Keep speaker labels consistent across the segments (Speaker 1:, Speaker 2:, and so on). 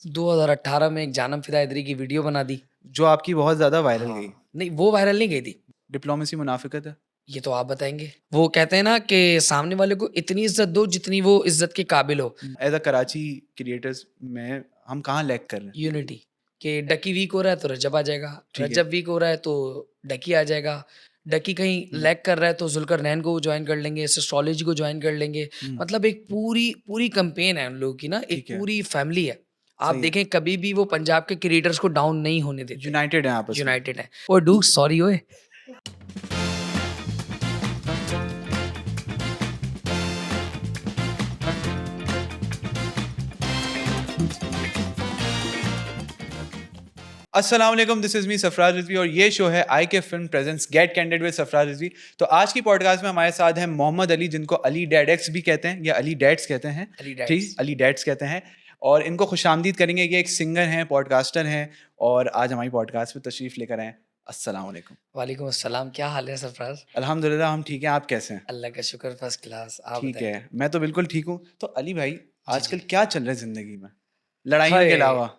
Speaker 1: 2018 में एक जानम फिदा इदरी की वीडियो बना दी।
Speaker 2: जो आपकी बहुत ज़्यादा वायरल गई।
Speaker 1: नहीं, वो वायरल नहीं गई थी।
Speaker 2: डिप्लोमेसी मुनाफिकत है।
Speaker 1: ये तो आप बताएँगे। वो कहते हैं ना कि सामने वाले को इतनी इज़्ज़त दो जितनी वो इज़्ज़त के काबिल हो।
Speaker 2: एज़ अ कराची क्रिएटर्स में हम कहाँ लैग कर रहे हैं?
Speaker 1: यूनिटी कि डकी वीक हो रहा है तो रजब आ जाएगा,
Speaker 2: ठीक है।
Speaker 1: रजब वीक हो रहा है तो डकी आ जाएगा, डकी कहीं लैग कर रहा है तो ज़ुल्करनैन को जॉइन कर लेंगे, सिस्टोलॉजी को जॉइन कर लेंगे। मतलब एक पूरी पूरी कैंपेन है उन लोगों की ना, एक
Speaker 2: ठीक है।
Speaker 1: पूरी फैमिली है। आप
Speaker 2: सही है।
Speaker 1: देखें कभी भी वो पंजाब के क्रिएटर्स को डाउन नहीं होने देते।
Speaker 2: यूनाइटेड हैं आपस में।
Speaker 1: यूनाइटेड है। ओए डूड सॉरी ओए।
Speaker 2: अस्सलाम वालेकुम, this is me Sarfaraz Rizvi और ये शो है I K film presents get candid with Sarfaraz Rizvi. तो आज की पॉडकास्ट में हमारे साथ हैं मोहम्मद अली, जिनको अली डैडेक्स भी कहते हैं या अली डैड्स कहते हैं।
Speaker 1: अली
Speaker 2: ठीक,
Speaker 1: डैड्स।
Speaker 2: अली डैड्स कहते हैं। और इनको खुशामदीद करेंगे। ये एक सिंगर हैं, पॉडकास्टर हैं और आज हमारी पॉडकास्ट पे तशरीफ़ लेकर आए। अस्सलाम वालेकुम।
Speaker 1: वालेकुम अस्सलाम, क्या हाल है सरफराज?
Speaker 2: अल्हम्दुलिल्लाह हम ठीक हैं, आप कैसे हैं?
Speaker 1: अल्लाह का शुक्र फर्स्ट क्लास, आप
Speaker 2: ठीक
Speaker 1: बताएँ?
Speaker 2: है, मैं तो बिल्कुल ठीक हूँ। तो अली भाई,
Speaker 1: जी,
Speaker 2: आजकल
Speaker 1: जी।
Speaker 2: क्या चल रहा है ज़िंदगी में? लड़ाइयों के
Speaker 1: हाय!
Speaker 2: अलावा?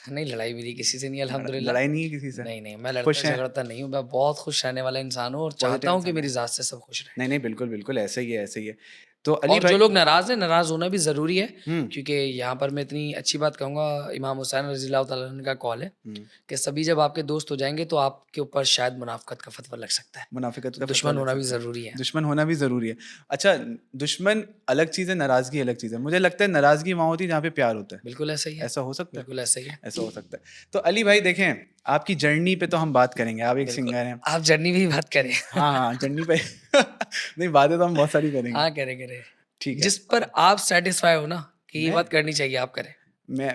Speaker 1: नहीं लड़ाई मेरी किसी से नहीं है अल्हम्दुलिल्लाह।
Speaker 2: लड़ाई नहीं है किसी से?
Speaker 1: नहीं, नहीं, मैं लड़ता
Speaker 2: खुश हैं?
Speaker 1: झगड़ता नहीं हूँ, मैं बहुत खुश रहने वाला इंसान हूँ और चाहता
Speaker 2: पॉज़िटिव
Speaker 1: हूँ कि
Speaker 2: इंसान
Speaker 1: मेरी
Speaker 2: हैं।
Speaker 1: ज़ात से सब खुश रहें।
Speaker 2: नहीं, नहीं, बिल्कुल, बिल्कुल, ऐसा ही है, ऐसा ही है। तो अली
Speaker 1: और जो
Speaker 2: भाई।
Speaker 1: लोग नाराज़ हैं, नाराज़ होना भी ज़रूरी है,
Speaker 2: हुँ,
Speaker 1: क्योंकि यहाँ पर मैं इतनी अच्छी बात कहूँगा, इमाम हुसैन रज़ियल्लाहु तआला अन्हु का कौल है
Speaker 2: हुँ,
Speaker 1: कि सभी जब आपके दोस्त हो जाएँगे तो आपके ऊपर शायद मुनाफ़िक़त का फ़तवा लग सकता है।
Speaker 2: मुनाफ़िक़त
Speaker 1: तो
Speaker 2: का फ़तवा
Speaker 1: दुश्मन
Speaker 2: लग
Speaker 1: होना भी
Speaker 2: सकता है।
Speaker 1: ज़रूरी है।
Speaker 2: दुश्मन होना भी ज़रूरी है। अच्छा, दुश्मन अलग चीज़ है, नाराज़गी अलग चीज़ है। मुझे लगता है नाराज़गी वहाँ होती है जहाँ पे प्यार होता है।
Speaker 1: बिल्कुल ऐसा ही है,
Speaker 2: ऐसा हो सकता है?
Speaker 1: बिल्कुल ऐसा ही है।
Speaker 2: ऐसा हो सकता है। तो अली भाई देखें, आपकी जर्नी पे तो हम बात करेंगे, आप एक
Speaker 1: बिल्कुल,
Speaker 2: सिंगर हैं।
Speaker 1: आप जर्नी की ही बात करें।
Speaker 2: हाँ, हाँ, जर्नी पे नहीं, बातें तो हम बहुत सारी करेंगे।
Speaker 1: हाँ, करें, करें।
Speaker 2: ठीक है।
Speaker 1: जिस पर आप सैटिस्फाई हो ना कि ये
Speaker 2: मैं
Speaker 1: बात करनी चाहिए, आप करें।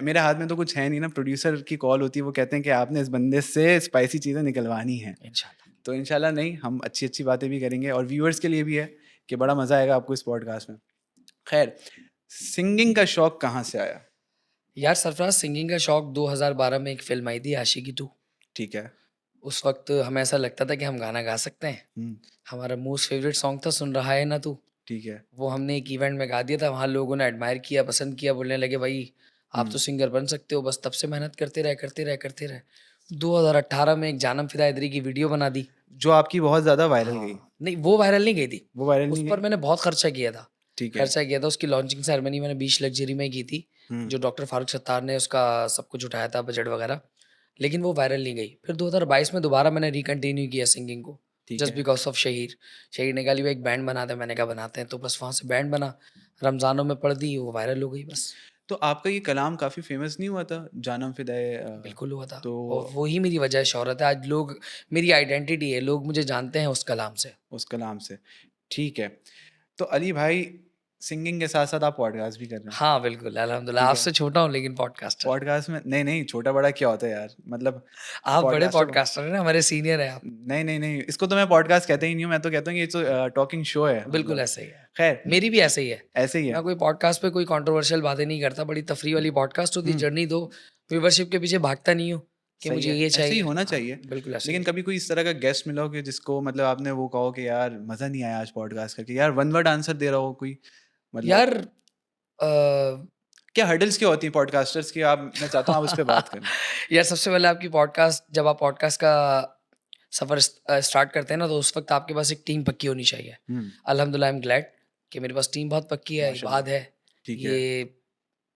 Speaker 2: मेरे हाथ में तो कुछ है नहीं ना, प्रोड्यूसर की कॉल होती है, वो कहते हैं कि आपने इस बंदे से स्पाइसी चीज़ें निकलवानी हैं।
Speaker 1: इंशाल्लाह।
Speaker 2: तो इंशाल्लाह नहीं, हम अच्छी-अच्छी बातें भी करेंगे और व्यूअर्स के लिए भी है कि बड़ा मज़ा आएगा आपको इस पॉडकास्ट में। ख़ैर, सिंगिंग का शौक कहाँ से आया?
Speaker 1: यार सरफराज, सिंगिंग का शौक 2012 में एक फ़िल्म आई थी आशिकी 2।
Speaker 2: ठीक है।
Speaker 1: उस वक़्त हमें ऐसा लगता था कि हम गाना गा सकते हैं।
Speaker 2: हुँ,
Speaker 1: हमारा मोस्ट फ़ेवरेट सॉन्ग था सुन रहा है ना तू।
Speaker 2: ठीक है।
Speaker 1: वो हमने एक इवेंट में गा दिया था, वहाँ लोगों ने एडमायर किया, पसंद किया, बोलने लगे भाई आप
Speaker 2: हुँ,
Speaker 1: तो सिंगर बन सकते हो, बस तब से मेहनत करते रहे, करते रहे, करते रहे। 2018 में एक जानम फिदा इदरी की वीडियो बना दी।
Speaker 2: जो आपकी बहुत ज़्यादा वायरल गई।
Speaker 1: नहीं वो वायरल नहीं गई थी।
Speaker 2: वो वायरल
Speaker 1: उस
Speaker 2: नहीं
Speaker 1: पर
Speaker 2: गई?
Speaker 1: मैंने बहुत खर्चा किया था।
Speaker 2: ठीक है।
Speaker 1: खर्चा किया था, उसकी लॉन्चिंग सेरेमनी मैंने बीच लग्ज़री में की थी,
Speaker 2: हुँ,
Speaker 1: जो डॉक्टर फारूक सत्तार ने उसका सब कुछ उठाया था बजट वगैरह, लेकिन वो वायरल नहीं गई। फिर 2022 में दोबारा मैंने रिकंटिन्यू किया सिंगिंग को,
Speaker 2: ठीक
Speaker 1: जस्ट
Speaker 2: है।
Speaker 1: Because of Shaheer. शहीर ने कहा ली भाई एक बैंड बनाते हैं, मैंने कहा बनाते हैं, तो बस वहाँ से बैंड बना। रमज़ानों में पढ़ दी, वो वायरल हो गई बस।
Speaker 2: तो आपका ये कलाम काफ़ी फ़ेमस नहीं हुआ था? जानम फ़िदाए
Speaker 1: बिल्कुल हुआ था
Speaker 2: तो
Speaker 1: और वो ही मेरी वजह शोहरत है। आज लोग मेरी आइडेंटिटी है, लोग मुझे जानते हैं उस कलाम से।
Speaker 2: उस कलाम से। ठीक है। तो अली भाई, सिंगिंग के साथ-साथ आप पॉडकास्ट भी कर रहे हैं।
Speaker 1: हाँ, बिल्कुल, अल्हम्दुलिल्लाह।
Speaker 2: ठीक है।
Speaker 1: आपसे छोटा हूँ लेकिन पॉडकास्टर।
Speaker 2: पॉडकास्ट में नहीं, नहीं, छोटा-बड़ा क्या होता है यार? मतलब
Speaker 1: आप बड़े
Speaker 2: पॉडकास्टर को
Speaker 1: पॉडकास्टर हैं ना, हमारे सीनियर हैं आप।
Speaker 2: नहीं, नहीं, नहीं, इसको तो मैं पॉडकास्ट कहता ही नहीं हूँ, मैं तो कहता हूँ कि ये तो टॉकिंग शो है
Speaker 1: बिल्कुल
Speaker 2: मतलब।
Speaker 1: ऐसा ही है।
Speaker 2: खैर,
Speaker 1: मेरी भी ऐसे ही है।
Speaker 2: ऐसे ही है।
Speaker 1: मैं कोई पॉडकास्ट पे कोई कंट्रोवर्शियल बातें नहीं करता, बड़ी तफरीह वाली पॉडकास्ट होती है,
Speaker 2: हुँ,
Speaker 1: जर्नी दो, व्यूवरशिप के पीछे भागता नहीं हूँ कि
Speaker 2: सही
Speaker 1: मुझे
Speaker 2: है,
Speaker 1: ये
Speaker 2: ऐसे ही
Speaker 1: चाहिए।
Speaker 2: होना
Speaker 1: हाँ,
Speaker 2: चाहिए।
Speaker 1: बिल्कुल ऐसे ही
Speaker 2: लेकिन
Speaker 1: है।
Speaker 2: कभी कोई इस तरह का गेस्ट मिला हो कि जिसको मतलब आपने वो कहा हो कि यार मज़ा नहीं आया आज पॉडकास्ट करके, यार वन वर्ड आंसर दे रहा हो कोई? मतलब
Speaker 1: यार अ,
Speaker 2: क्या हर्डल्स क्या होती हैं पॉडकास्टर्स की, आप मैं चाहता हूँ आप उस पे बात करें।
Speaker 1: यार सबसे पहले आपकी पॉडकास्ट जब आप पॉडकास्ट का सफ़र स्टार्ट करते हैं ना, तो उस वक़्त आपके पास एक टीम पक्की होनी चाहिए।
Speaker 2: हुँ,
Speaker 1: अल्हम्दुलिल्लाह आई एम ग्लैड कि मेरे पास टीम बहुत पक्की है,
Speaker 2: माशाल्लाह।
Speaker 1: इबाद है।
Speaker 2: ठीक
Speaker 1: ये
Speaker 2: है,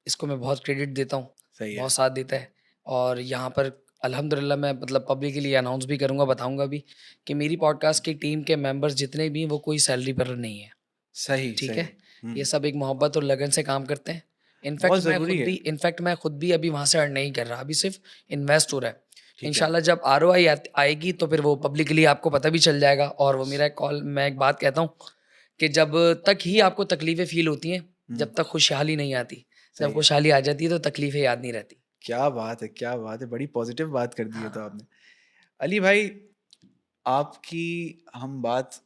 Speaker 1: इसको मैं बहुत क्रेडिट देता हूँ,
Speaker 2: सही है।
Speaker 1: बहुत साथ देता है और यहाँ पर अल्हम्दुलिल्लाह मैं मतलब पब्लिकली अनाउंस भी करूँगा, बताऊँगा भी कि मेरी पॉडकास्ट की टीम के मेंबर्स जितने भी हैं, वो कोई सैलरी पर नहीं है,
Speaker 2: सही,
Speaker 1: ठीक
Speaker 2: सही।
Speaker 1: है?
Speaker 2: हुँ,
Speaker 1: ये सब एक मोहब्बत और लगन से काम करते हैं।
Speaker 2: बहुत ज़रूरी है।
Speaker 1: इनफैक्ट मैं खुद भी अभी वहाँ से अर्न नहीं कर रहा, अभी सिर्फ़ इन्वेस्ट हो रहा है।
Speaker 2: ठीक है।
Speaker 1: इंशाल्लाह जब आरओआई आएगी तो फिर वो पब्लिकली आपको पता भी चल जाएगा और वो मेरा एक कॉल मैं एक बात कहता हूँ कि जब तक ही आपको तकलीफ़ें फ़ील होती हैं,
Speaker 2: हुँ,
Speaker 1: जब तक खुशहाली नहीं आती। जब
Speaker 2: सही है।
Speaker 1: खुशहाली आ जाती है तो तकलीफ़ें याद नहीं रहती।
Speaker 2: क्या बात है, क्या बात है! बड़ी पॉज़िटिव बात कर दी है तो
Speaker 1: हाँ।
Speaker 2: आपने। अली भाई, आपकी हम बात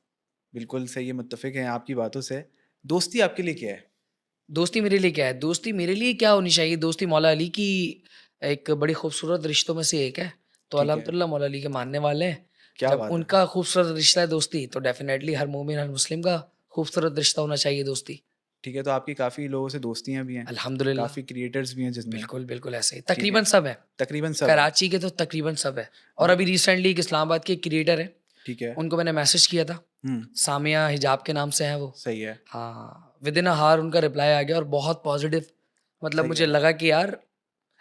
Speaker 2: बिल्कुल सही है, मुत्तफ़िक हैं आपकी बातों से। दोस्ती आपके लिए क्या है?
Speaker 1: दोस्ती मेरे लिए क्या है? दोस्ती मेरे लिए क्या होनी चाहिए? दोस्ती मौला अली की एक बड़ी खूबसूरत रिश्तों में से एक है। तो
Speaker 2: ठीक है।
Speaker 1: अल्हम्दुलिल्लाह मौला अली के मानने वाले हैं।
Speaker 2: क्या
Speaker 1: जब
Speaker 2: बात है!
Speaker 1: उनका खूबसूरत रिश्ता है दोस्ती, तो डेफ़िनेटली हर मोमिन, हर मुस्लिम का खूबसूरत रिश्ता होना चाहिए दोस्ती।
Speaker 2: ठीक है, तो आपकी काफ़ी लोगों से दोस्तियाँ भी हैं,
Speaker 1: अल्हम्दुलिल्लाह।
Speaker 2: काफ़ी क्रिएटर्स भी हैं जिसमें,
Speaker 1: बिल्कुल, बिल्कुल ऐसे ही।
Speaker 2: ठीक है,
Speaker 1: तकरीबन सब है।
Speaker 2: तकरीबन सब हैं।
Speaker 1: कराची के तो तकरीबन सब है। और अभी रिसेंटली एक इस्लामाबाद के क्रिएटर हैं,
Speaker 2: ठीक है।
Speaker 1: उनको मैंने मैसेज किया था।
Speaker 2: हुँ,
Speaker 1: सामिया हिजाब के नाम से हैं वो।
Speaker 2: सही है,
Speaker 1: हाँ, विदिन अ हावर उनका रिप्लाई आ गया और बहुत पॉजिटिव, मतलब
Speaker 2: सही
Speaker 1: मुझे
Speaker 2: है।
Speaker 1: लगा कि यार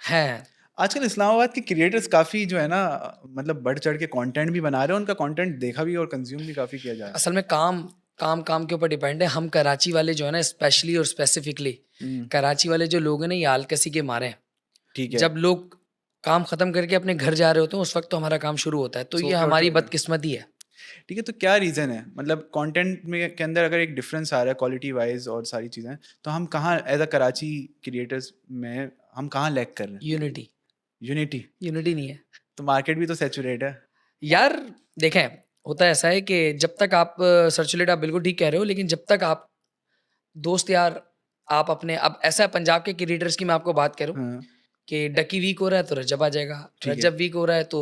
Speaker 1: हैं।
Speaker 2: आजकल इस्लामाबाद के क्रिएटर्स काफ़ी जो है ना मतलब बढ़-चढ़ के कंटेंट भी बना रहे हैं, उनका कंटेंट देखा भी और कंज़्यूम भी काफ़ी किया जा रहा है।
Speaker 1: असल में काम के ऊपर डिपेंड है। हम कराची वाले जो है ना, स्पेशली और स्पेसिफिकली
Speaker 2: हुँ,
Speaker 1: कराची वाले जो लोग हैं ना, ये आलकसी के मारे हैं।
Speaker 2: ठीक है।
Speaker 1: जब लोग काम खत्म करके अपने घर जा रहे होते हैं, उस वक्त तो हमारा काम शुरू होता है, तो
Speaker 2: सो
Speaker 1: ये
Speaker 2: के उठ
Speaker 1: हमारी
Speaker 2: रहे हैं।
Speaker 1: बदकिस्मती है।
Speaker 2: ठीक है, तो क्या रीज़न है? मतलब कंटेंट में के अंदर अगर एक डिफरेंस आ रहा है क्वालिटी वाइज़ और सारी चीज़ें, तो हम कहाँ एज़ अ कराची क्रिएटर्स में हम कहाँ लैग कर रहे हैं?
Speaker 1: यूनिटी
Speaker 2: यूनिटी,
Speaker 1: यूनिटी नहीं है
Speaker 2: तो मार्केट भी तो सैचुरेट है।
Speaker 1: यार। देखें, होता ऐसा है कि जब तक आप सर्चुलेट, आप बिल्कुल ठीक कह रहे हो, लेकिन जब तक आप दोस्त यार, आप अपने, अब ऐसा है पंजाब के क्रिएटर्स की मैं आपको बात करूं
Speaker 2: हाँ,
Speaker 1: कि डकी वीक हो रहा है तो रजब आ जाएगा,
Speaker 2: ठीक है।
Speaker 1: रजब वीक हो रहा है तो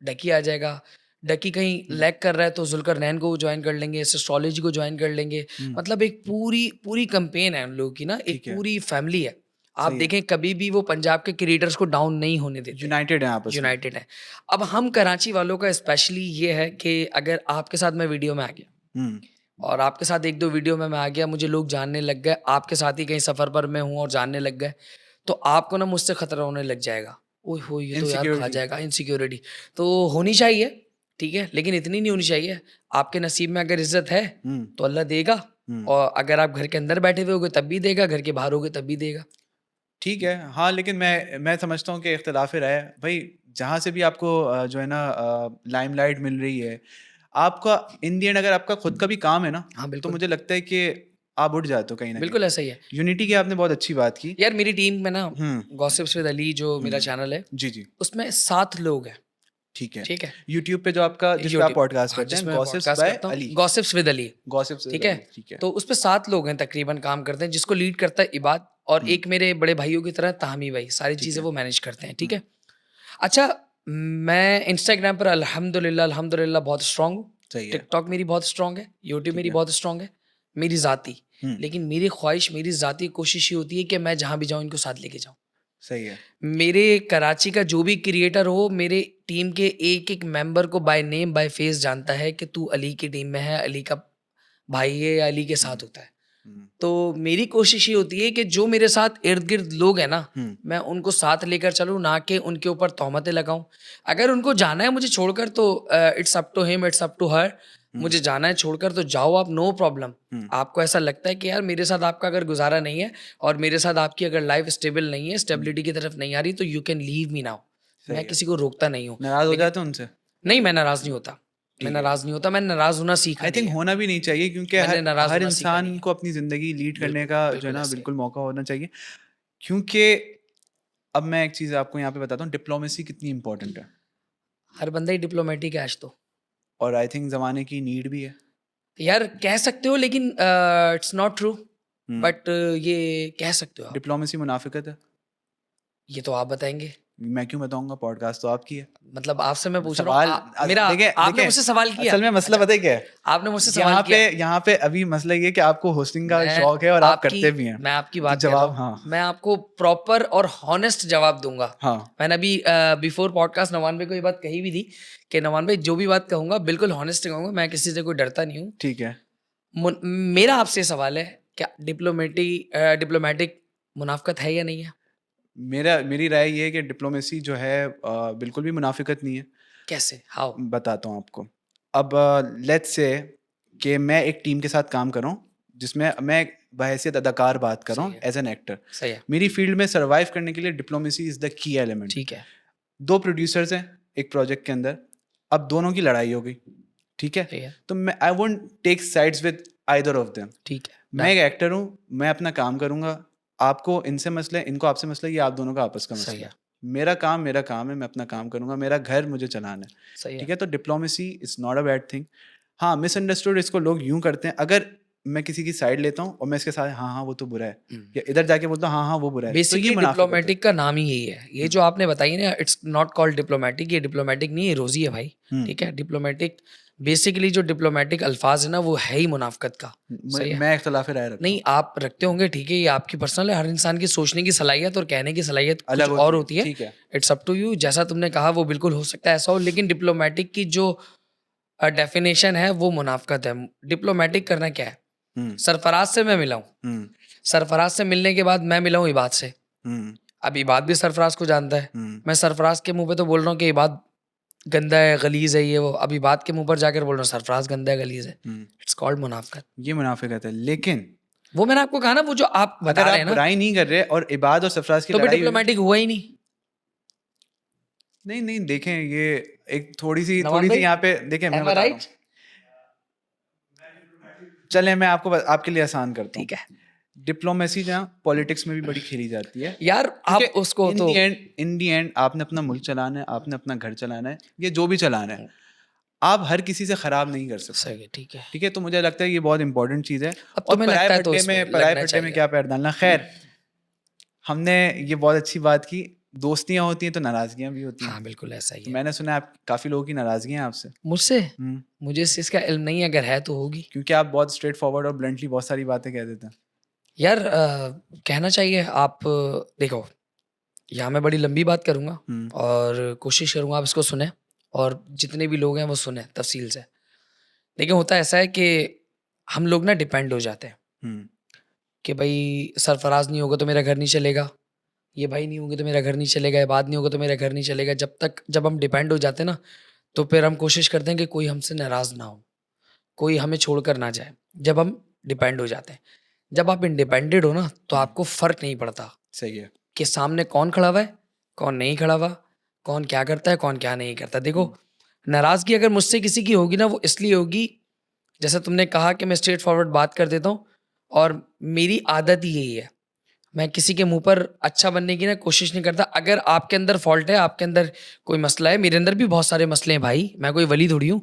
Speaker 1: डकी आ जाएगा, डकी कहीं
Speaker 2: हुँ,
Speaker 1: लैग कर रहा है तो जुल्करनैन को ज्वाइन कर लेंगे, एस्ट्रोलॉजी को ज्वाइन कर लेंगे।
Speaker 2: हुँ,
Speaker 1: मतलब एक पूरी पूरी कंपेन है उन लोगों की ना, एक
Speaker 2: ठीक है,
Speaker 1: पूरी फैमिली है। आप
Speaker 2: सही है।
Speaker 1: देखें, कभी भी वो पंजाब के क्रिएटर्स को डाउन नहीं होने देते,
Speaker 2: यूनाइटेड हैं आपस में।
Speaker 1: यूनाइटेड है। अब हम कराची वालों का स्पेशली ये है कि अगर आपके साथ मैं वीडियो में आ गया
Speaker 2: हुँ,
Speaker 1: और आपके साथ 1-2 वीडियो में मैं आ गया, मुझे लोग जानने लग गए, आपके साथ ही कहीं सफ़र पर मैं हूँ और जानने लग गए, तो आपको ना मुझसे खतरा होने लग जाएगा। ओए हो! ये तो यार खा
Speaker 2: इनसिक्योरिटी।
Speaker 1: जाएगा, इनसिक्योरिटी। तो होनी चाहिए, ठीक है, लेकिन इतनी नहीं होनी चाहिए। आपके नसीब में अगर इज़्ज़त है,
Speaker 2: हुँ,
Speaker 1: तो अल्लाह देगा,
Speaker 2: हुँ।
Speaker 1: और अगर आप घर के अंदर बैठे हुए होगे तब भी देगा, घर के बाहर होगे तब भी देगा।
Speaker 2: ठीक है, हाँ, लेकिन मैं समझता हूँ कि इख्तिलाफ़ राय है। भई जहाँ से भी आपको जो है ना लाइमलाइट मिल रही है, आपका इन द एंड अगर आपका खुद का भी काम है ना,
Speaker 1: हाँ,
Speaker 2: तो
Speaker 1: बिल्कुल।
Speaker 2: मुझे लगता है कि आप उठ जाते हो कहीं न कहीं।
Speaker 1: बिल्कुल ऐसा ही है।
Speaker 2: यूनिटी की आपने बहुत अच्छी बात की।
Speaker 1: यार मेरी टीम में ना,
Speaker 2: हुँ,
Speaker 1: गॉसिप्स विद अली जो मेरा
Speaker 2: हुँ।
Speaker 1: चैनल है,
Speaker 2: जी, जी,
Speaker 1: उसमें 7 लोग हैं,
Speaker 2: ठीक है।
Speaker 1: ठीक है?
Speaker 2: यूट्यूब पे जो आपका जिस पे आप
Speaker 1: यूट्यूब,
Speaker 2: पॉडकास्ट
Speaker 1: हाँ,
Speaker 2: करते हैं,
Speaker 1: जिसमें मैं
Speaker 2: गॉसिप्स
Speaker 1: पॉडकास्ट
Speaker 2: बाय
Speaker 1: करता हूँ,
Speaker 2: Ali,
Speaker 1: gossips with Ali,
Speaker 2: gossips with
Speaker 1: ठीक है?
Speaker 2: अली, ठीक है।
Speaker 1: तो उसपे 7 लोग हैं तकरीबन काम करते हैं, जिसको लीड करता है इबाद, और
Speaker 2: हुँ,
Speaker 1: एक मेरे बड़े भाइयों की तरह ताहमी भाई, सारी
Speaker 2: ठीक
Speaker 1: चीज़ें
Speaker 2: है।
Speaker 1: वो मैनेज करते हैं, ठीक
Speaker 2: हुँ,
Speaker 1: है? अच्छा, मैं इंस्टाग्राम पर अल्हम्दुलिल्लाह अल्हम्दुलिल्लाह बहुत स्ट्रॉन्ग हूँ,
Speaker 2: सही है,
Speaker 1: टिकटॉक मेरी बहुत स्ट्रॉन्ग है, यूट्यूब
Speaker 2: ठीक
Speaker 1: मेरी
Speaker 2: है।
Speaker 1: बहुत स्ट्रॉन्ग है, मेरी ज़ाती।
Speaker 2: हुँ,
Speaker 1: लेकिन मेरी ख्वाहिश, मेरी ज़ाती कोशिश ये होती है कि मैं जहाँ भी जाऊँ, इनको साथ लेके जाऊँ।
Speaker 2: सही है।
Speaker 1: मेरे कराची का जो भी क्रिएटर हो, मेरे टीम के एक-एक मेंबर को बाय नेम, बाय फेस जानता है कि तू अली की टीम में है, अली का भाई है या अली के
Speaker 2: हुँ,
Speaker 1: साथ होता है।
Speaker 2: हुँ,
Speaker 1: तो मेरी कोशिश ये होती है कि जो मेरे साथ इर्द-गिर्द लोग हैं ना,
Speaker 2: हुँ,
Speaker 1: मैं उनको साथ लेकर चलूँ, ना कि उनके ऊपर तोहमतें लगाऊँ। अगर उनको जाना है मुझे छोड़कर, तो it's up to him, it's up to her.
Speaker 2: हुँ,
Speaker 1: मुझे जाना है छोड़कर तो जाओ आप, नो प्रॉब्लम।
Speaker 2: हुँ,
Speaker 1: आपको ऐसा लगता है कि यार मेरे साथ आपका अगर गुज़ारा नहीं है और मेरे साथ आपकी अगर लाइफ़ स्टेबल नहीं है,
Speaker 2: हुँ,
Speaker 1: स्टेबिलिटी की तरफ नहीं आ रही, तो you can leave me now. मैं
Speaker 2: सही है।
Speaker 1: किसी को रोकता नहीं हूँ।
Speaker 2: नाराज़ हो
Speaker 1: लेकिन
Speaker 2: जाते हो उनसे?
Speaker 1: नहीं, मैं नाराज़ नहीं होता। मैं
Speaker 2: ठीक है।
Speaker 1: नाराज़ नहीं होता, मैंने नाराज़ होना सीखा
Speaker 2: आई
Speaker 1: नहीं
Speaker 2: थिंक
Speaker 1: है।
Speaker 2: होना भी नहीं चाहिए क्योंकि
Speaker 1: मैंने नाराज़
Speaker 2: हर
Speaker 1: होना सीखा नहीं
Speaker 2: इंसान
Speaker 1: है।
Speaker 2: को अपनी ज़िंदगी लीड करने
Speaker 1: बिल्कुल,
Speaker 2: का जो है
Speaker 1: बिल्कुल
Speaker 2: ना
Speaker 1: ऐसे ही है।
Speaker 2: बिल्कुल मौका होना चाहिए। क्योंकि अब मैं एक चीज़ आपको यहाँ पे बताता हूँ डिप्लोमेसी कितनी इम्पोर्टेंट है
Speaker 1: हर बंदा ही डिप्लोमैटिक है आज तो।
Speaker 2: और आई थिंक ज़माने की नीड भी है।
Speaker 1: यार कह सकते हो, लेकिन it's not true,
Speaker 2: hmm,
Speaker 1: but ये कह सकते हो आप।
Speaker 2: डिप्लोमेसी मुनाफ़िकत है।
Speaker 1: ये तो आप बताएँगे।
Speaker 2: मैं क्यों बताऊँगा पॉडकास्ट तो आपकी है।
Speaker 1: मतलब आपसे मैं पूछ रहा हूँ,
Speaker 2: सवाल
Speaker 1: मेरा
Speaker 2: देखें
Speaker 1: आपने
Speaker 2: देखें
Speaker 1: मुझसे सवाल किया?
Speaker 2: असल में मसला
Speaker 1: अच्छा,
Speaker 2: पता है क्या है?
Speaker 1: आपने मुझसे सवाल किया?
Speaker 2: यहाँ पे अभी मसला ये है कि आपको होस्टिंग का
Speaker 1: मैं
Speaker 2: शौक है और आप
Speaker 1: आपकी
Speaker 2: करते भी हैं।
Speaker 1: मैं आपकी
Speaker 2: तो
Speaker 1: बात कर रहा
Speaker 2: जवाब
Speaker 1: हूँ।
Speaker 2: हाँ,
Speaker 1: मैं आपको प्रॉपर और हॉनेस्ट जवाब दूँगा।
Speaker 2: हाँ,
Speaker 1: मैंने अभी बिफोर पॉडकास्ट नवान भाई को ये बात कही भी थी कि नवान भाई जो भी बात कहूँगा बिल्कुल हॉनेस्ट कहूँगा, मैं किसी से कोई डरता नहीं हूँ।
Speaker 2: ठीक है।
Speaker 1: मुन मेरा आपसे सवाल है, क्या डिप्लोमैटिक मुनाफ़िकत है या नहीं है?
Speaker 2: मेरी राय ये है कि डिप्लोमेसी जो है बिल्कुल भी मुनाफ़िकत नहीं है।
Speaker 1: कैसे? हाउ?
Speaker 2: बताता हूँ आपको। अब लेट्स से कि मैं एक टीम के साथ काम कर रहा हूँ, जिसमें मैं बहैसियत अदाकार बात कर रहा
Speaker 1: सही
Speaker 2: हूँ
Speaker 1: है,
Speaker 2: एज़ एन एक्टर।
Speaker 1: सही है,
Speaker 2: मेरी फ़ील्ड में सर्वाइव करने के लिए diplomacy is the key element.
Speaker 1: ठीक है,
Speaker 2: 2 प्रोड्यूसर्स हैं एक प्रोजेक्ट के अंदर, अब दोनों की लड़ाई हो गई, ठीक है?
Speaker 1: सही है,
Speaker 2: तो मैं I won't take sides with either of them.
Speaker 1: ठीक है,
Speaker 2: मैं
Speaker 1: डन,
Speaker 2: एक एक्टर हूँ, मैं अपना काम करूँगा, आपको इनसे मसला है, इनको आपसे मसला है, ये आप दोनों का आपस का
Speaker 1: सही
Speaker 2: मसला
Speaker 1: है,
Speaker 2: है। मेरा काम है, मैं अपना काम करूँगा, मेरा घर मुझे चलाना है,
Speaker 1: सही है।
Speaker 2: ठीक है? तो diplomacy is not a bad thing. हाँ, मिसअंडरस्टूड इसको लोग यूँ करते हैं, अगर मैं किसी की साइड लेता हूँ और मैं इसके साथ हाँ, हाँ, वो तो बुरा है
Speaker 1: हुँ।
Speaker 2: या इधर जाके बोलता हूँ हाँ, हाँ, वो बुरा है, तो ये
Speaker 1: बेसिकली
Speaker 2: मुनाफ़िकत है।
Speaker 1: डिप्लोमैटिक का नाम ही यही है। ये
Speaker 2: हुँ,
Speaker 1: जो आपने बताई ना, इट्स नॉट कॉल्ड डिप्लोमैटिक, ये डिप्लोमैटिक नहीं है, ये रोज़ी है भाई,
Speaker 2: हुँ,
Speaker 1: ठीक है? डिप्लोमैटिक बेसिकली जो डिप्लोमेटिक अल्फाज है ना वो है ही मुनाफकत का। सही है।
Speaker 2: मैं इख्तिलाफ राय रखता
Speaker 1: नहीं
Speaker 2: हूँ।
Speaker 1: आप रखते होंगे ठीक है, ये आपकी पर्सनल है। हर इंसान की सोचने की सलाहियत और कहने की सलाहियत कुछ
Speaker 2: अलग
Speaker 1: और
Speaker 2: होती
Speaker 1: होती है।
Speaker 2: ठीक है।
Speaker 1: It's up to you. जैसा तुमने कहा वो बिल्कुल हो सकता है ऐसा हो, लेकिन डिप्लोमेटिक की जो डेफिनेशन है वो मुनाफकत है। डिप्लोमेटिक करना क्या है?
Speaker 2: हम्म
Speaker 1: सरफराज से मैं मिला हूँ,
Speaker 2: हम्म
Speaker 1: सरफराज से मिलने के बाद मैं मिला हूँ इबाद से।
Speaker 2: हम्म
Speaker 1: अब इबाद भी सरफराज को जानता है।
Speaker 2: हम्म
Speaker 1: मैं सरफराज के मुंह पे तो बोल रहा हूँ कि इबाद गंदा है, गलीज है, ये वो। अब इबाद के मुंह पर जाकर बोल रहा हूँ सरफराज गंदा है, गलीज है।
Speaker 2: हम्म।
Speaker 1: इट्स कॉल्ड मुनाफकत।
Speaker 2: ये मुनाफिकत है, लेकिन
Speaker 1: वो मैंने आपको कहा ना, वो जो आप बता
Speaker 2: अगर
Speaker 1: रहे
Speaker 2: आप
Speaker 1: हैं ना,
Speaker 2: बुराई नहीं कर रहे और इबाद और सरफराज की
Speaker 1: तो भी
Speaker 2: लड़ाई हुई।
Speaker 1: डिप्लोमेटिक हुआ ही नहीं।
Speaker 2: नहीं नहीं, देखें ये एक थोड़ी
Speaker 1: नवान
Speaker 2: सी
Speaker 1: भाई,
Speaker 2: यहाँ पे देखें, मैं
Speaker 1: am I
Speaker 2: बता रहा
Speaker 1: right?
Speaker 2: हूँ। चलें मैं आपके लिए आसान करता हूँ।
Speaker 1: ठीक है
Speaker 2: डिप्लोमेसी जहाँ पॉलिटिक्स में भी बड़ी खेली जाती है,
Speaker 1: यार,
Speaker 2: क्योंकि
Speaker 1: आप उसको तो
Speaker 2: इन दी एंड आपने अपना मुल्क चलाना है, आपने अपना घर चलाना है, ये जो भी चलाना है, आप हर किसी से खराब नहीं कर सकते।
Speaker 1: सही है, ठीक है।
Speaker 2: ठीक है, तो मुझे लगता है ये बहुत इंपॉर्टेंट चीज़ है।
Speaker 1: अब
Speaker 2: और
Speaker 1: तुम्हें लगता है तो इसमें
Speaker 2: पराए
Speaker 1: लगना
Speaker 2: फड्डे में
Speaker 1: चाहिए।
Speaker 2: क्या पैर डालना। खैर, हमने ये बहुत अच्छी बात की। दोस्तियाँ होती हैं तो नाराज़गियाँ भी होती हैं।
Speaker 1: हाँ बिल्कुल ऐसा ही
Speaker 2: तो
Speaker 1: है।
Speaker 2: मैंने सुना है आप काफ़ी लोगों की नाराज़गियाँ हैं आपसे।
Speaker 1: मुझसे
Speaker 2: हम्म,
Speaker 1: मुझे इस चीज़ का इल्म नहीं है, अगर है तो होगी।
Speaker 2: क्योंकि आप बहुत स्ट्रेट फॉरवर्ड और ब्लंटली बहुत सारी बातें कह देते हैं।
Speaker 1: यार कहना चाहिए। आप देखो, यहाँ मैं बड़ी लंबी बात करूँगा
Speaker 2: हम्म
Speaker 1: और कोशिश करूँगा आप इसको सुने, और जितने भी लोग हैं वो सुने तफसील से। देखिए होता ऐसा है कि हम लोग ना डिपेंड हो जाते हैं
Speaker 2: हम्म
Speaker 1: कि भाई सरफराज नहीं होगा तो मेरा घर नहीं चलेगा, ये भाई नहीं होंगे तो मेरा घर नहीं चलेगा, ये बात नहीं होगा तो मेरा घर नहीं चलेगा। जब हम डिपेंड हो जाते हैं ना, तो फिर हम कोशिश करते हैं कि कोई हमसे नाराज़ ना हो, कोई हमें छोड़कर ना जाए। जब हम डिपेंड हो जाते हैं, जब आप इंडिपेंडेंट हो ना, तो आपको फ़र्क नहीं पड़ता
Speaker 2: सही है।
Speaker 1: कि सामने कौन खड़ा हुआ है, कौन नहीं खड़ा हुआ, कौन क्या करता है, कौन क्या नहीं करता। देखो,
Speaker 2: हम्म
Speaker 1: नाराज़गी अगर मुझसे किसी की होगी ना, वो इसलिए होगी, जैसे तुमने कहा कि मैं स्ट्रेट फॉरवर्ड बात कर देता हूँ, और मेरी आदत ही यही है। मैं किसी के मुँह पर अच्छा बनने की ना कोशिश नहीं करता। अगर आपके अंदर फ़ॉल्ट है, आपके अंदर कोई मसला है, मेरे अंदर भी बहुत सारे मसले हैं भाई, मैं कोई वली थोड़ी हूँ।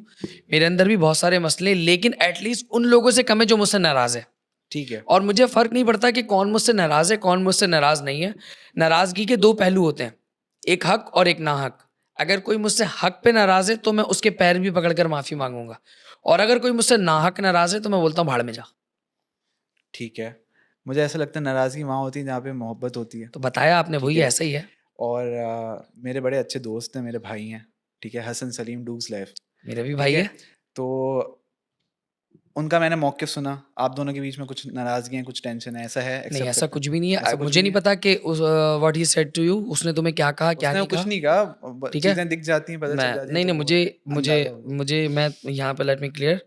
Speaker 1: मेरे अंदर भी बहुत सारे मसले हैं, लेकिन एट लीस्ट उन लोगों से कम है जो मुझसे नाराज़ है।
Speaker 2: ठीक है।
Speaker 1: और मुझे फ़र्क नहीं पड़ता कि कौन मुझसे नाराज़ है, कौन मुझसे नाराज़ नहीं है। नाराज़गी के 2 पहलू होते हैं, एक हक और एक नाहक। अगर कोई मुझसे हक पे नाराज़ है, तो मैं उसके पैर भी पकड़कर माफ़ी माँगूँगा, और अगर कोई मुझसे नाहक नाराज़ है, तो मैं बोलता हूँ भाड़ में जा।
Speaker 2: ठीक है, मुझे ऐसा लगता है नाराज़गी वहाँ होती है जहाँ पे मोहब्बत होती है।
Speaker 1: तो बताया आपने,
Speaker 2: ठीक
Speaker 1: वही
Speaker 2: है।
Speaker 1: ऐसा ही है।
Speaker 2: और मेरे बड़े अच्छे दोस्त हैं, मेरे भाई हैं। ठीक है, हसन सलीम डूग्स लाइफ।
Speaker 1: मेरा भी
Speaker 2: ठीक
Speaker 1: भाई
Speaker 2: है,
Speaker 1: है।
Speaker 2: तो उनका मैंने मौक़िफ़ सुना। आप दोनों के बीच में कुछ नाराज़गी है, कुछ टेंशन है, ऐसा है?
Speaker 1: नहीं
Speaker 2: एक्सेप्ट
Speaker 1: ऐसा
Speaker 2: करते हैं?
Speaker 1: कुछ भी नहीं है।
Speaker 2: ऐसा कुछ
Speaker 1: मुझे
Speaker 2: भी
Speaker 1: नहीं
Speaker 2: नहीं है?
Speaker 1: पता कि what he said to you, उसने तुम्हें क्या कहा, क्या
Speaker 2: उसने
Speaker 1: नहीं
Speaker 2: कुछ
Speaker 1: कहा।
Speaker 2: नहीं कहा,
Speaker 1: ठीक है?
Speaker 2: चीज़ें दिख जाती हैं, पता
Speaker 1: मैं
Speaker 2: चल जाती हैं,
Speaker 1: नहीं,
Speaker 2: तो
Speaker 1: नहीं,
Speaker 2: वो
Speaker 1: मुझे मुझे
Speaker 2: अंदाज़ा हो जाता है।
Speaker 1: मुझे मैं यहाँ पे लेट मी क्लियर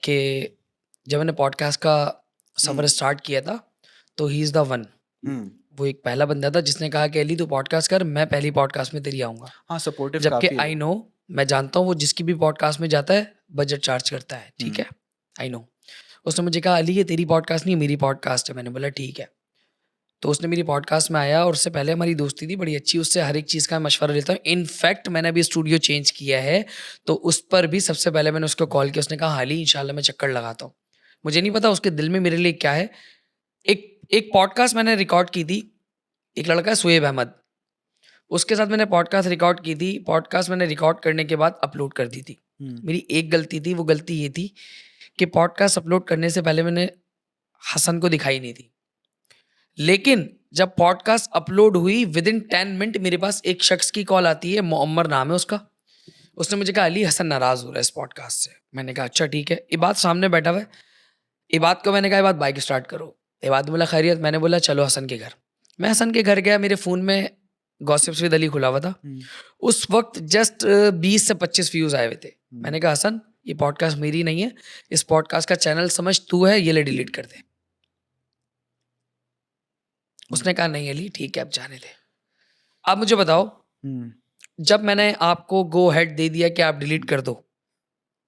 Speaker 1: कि जब मैंने पॉडकास्ट का सफ़र
Speaker 2: हुँ,
Speaker 1: स्टार्ट किया था, तो ही इज़ द वन।
Speaker 2: हुँ।
Speaker 1: वो एक पहला बंदा था जिसने कहा कि अली तू पॉडकास्ट कर, मैं पहली पॉडकास्ट में तेरी आऊँगा।
Speaker 2: हाँ, सपोर्टिव
Speaker 1: जबकि
Speaker 2: काफ़ी है
Speaker 1: आई
Speaker 2: वो।
Speaker 1: नो, मैं जानता हूँ वो जिसकी भी पॉडकास्ट में जाता है, बजट चार्ज करता है, ठीक
Speaker 2: हुँ,
Speaker 1: है? I know. उसने मुझे कहा, "अली ये तेरी पॉडकास्ट नहीं, मेरी पॉडकास्ट है।" मैंने बोला, "ठीक है।" तो उसने मेरी पॉडकास्ट में आया, और उससे पहले हमारी दोस्ती थी बड़ी अच्छी, उससे हर एक चीज़ का मशवरा लेता हूँ। इनफैक्ट मैंने अभी स्टूडियो चेंज किया है, तो उस पर भी सबसे पहले मैंने उसको कॉल किया, उसने कहा, "हाँ, इंशाल्लाह मैं चक्कर लगाता हूँ।" मुझे नहीं पता उसके दिल में मेरे लिए क्या है। एक एक पॉडकास्ट मैंने रिकॉर्ड की थी, एक लड़का है शुएब अहमद, उसके साथ मैंने पॉडकास्ट रिकॉर्ड की थी। पॉडकास्ट मैंने रिकॉर्ड करने के बाद अपलोड कर दी थी।
Speaker 2: हुँ,
Speaker 1: मेरी एक गलती थी, वो गलती ये थी कि पॉडकास्ट अपलोड करने से पहले मैंने हसन को दिखाई नहीं थी। लेकिन जब पॉडकास्ट अपलोड हुई, विदिन 10 मिनट मेरे पास एक शख्स की कॉल आती है, मुअम्मर नाम है उसका। उसने मुझे कहा, अली हसन नाराज़ हो रहा है इस पॉडकास्ट से। मैंने कहा अच्छा ठीक है। इबाद सामने बैठा हुआ है। इबाद को मैंने कहा, इबाद बाइक स्टार्ट करो। इबाद बोला खैरियत। मैंने बोला चलो हसन के घर। मैं हसन के घर गया, मेरे फ़ोन में गॉसिप्स विद अली खुला हुआ था।
Speaker 2: हुँ,
Speaker 1: उस वक्त जस्ट 20 से 25 व्यूज़ आए हुए थे।
Speaker 2: हुँ,
Speaker 1: मैंने कहा हसन, ये पॉडकास्ट मेरी नहीं है, इस पॉडकास्ट का चैनल समझ तू है, ये ले डिलीट कर दे।
Speaker 2: हुँ,
Speaker 1: उसने कहा नहीं अली ठीक है, अब जाने दे। अब मुझे बताओ,
Speaker 2: हुँ।
Speaker 1: जब मैंने आपको गो हेड दे दिया कि आप डिलीट कर दो,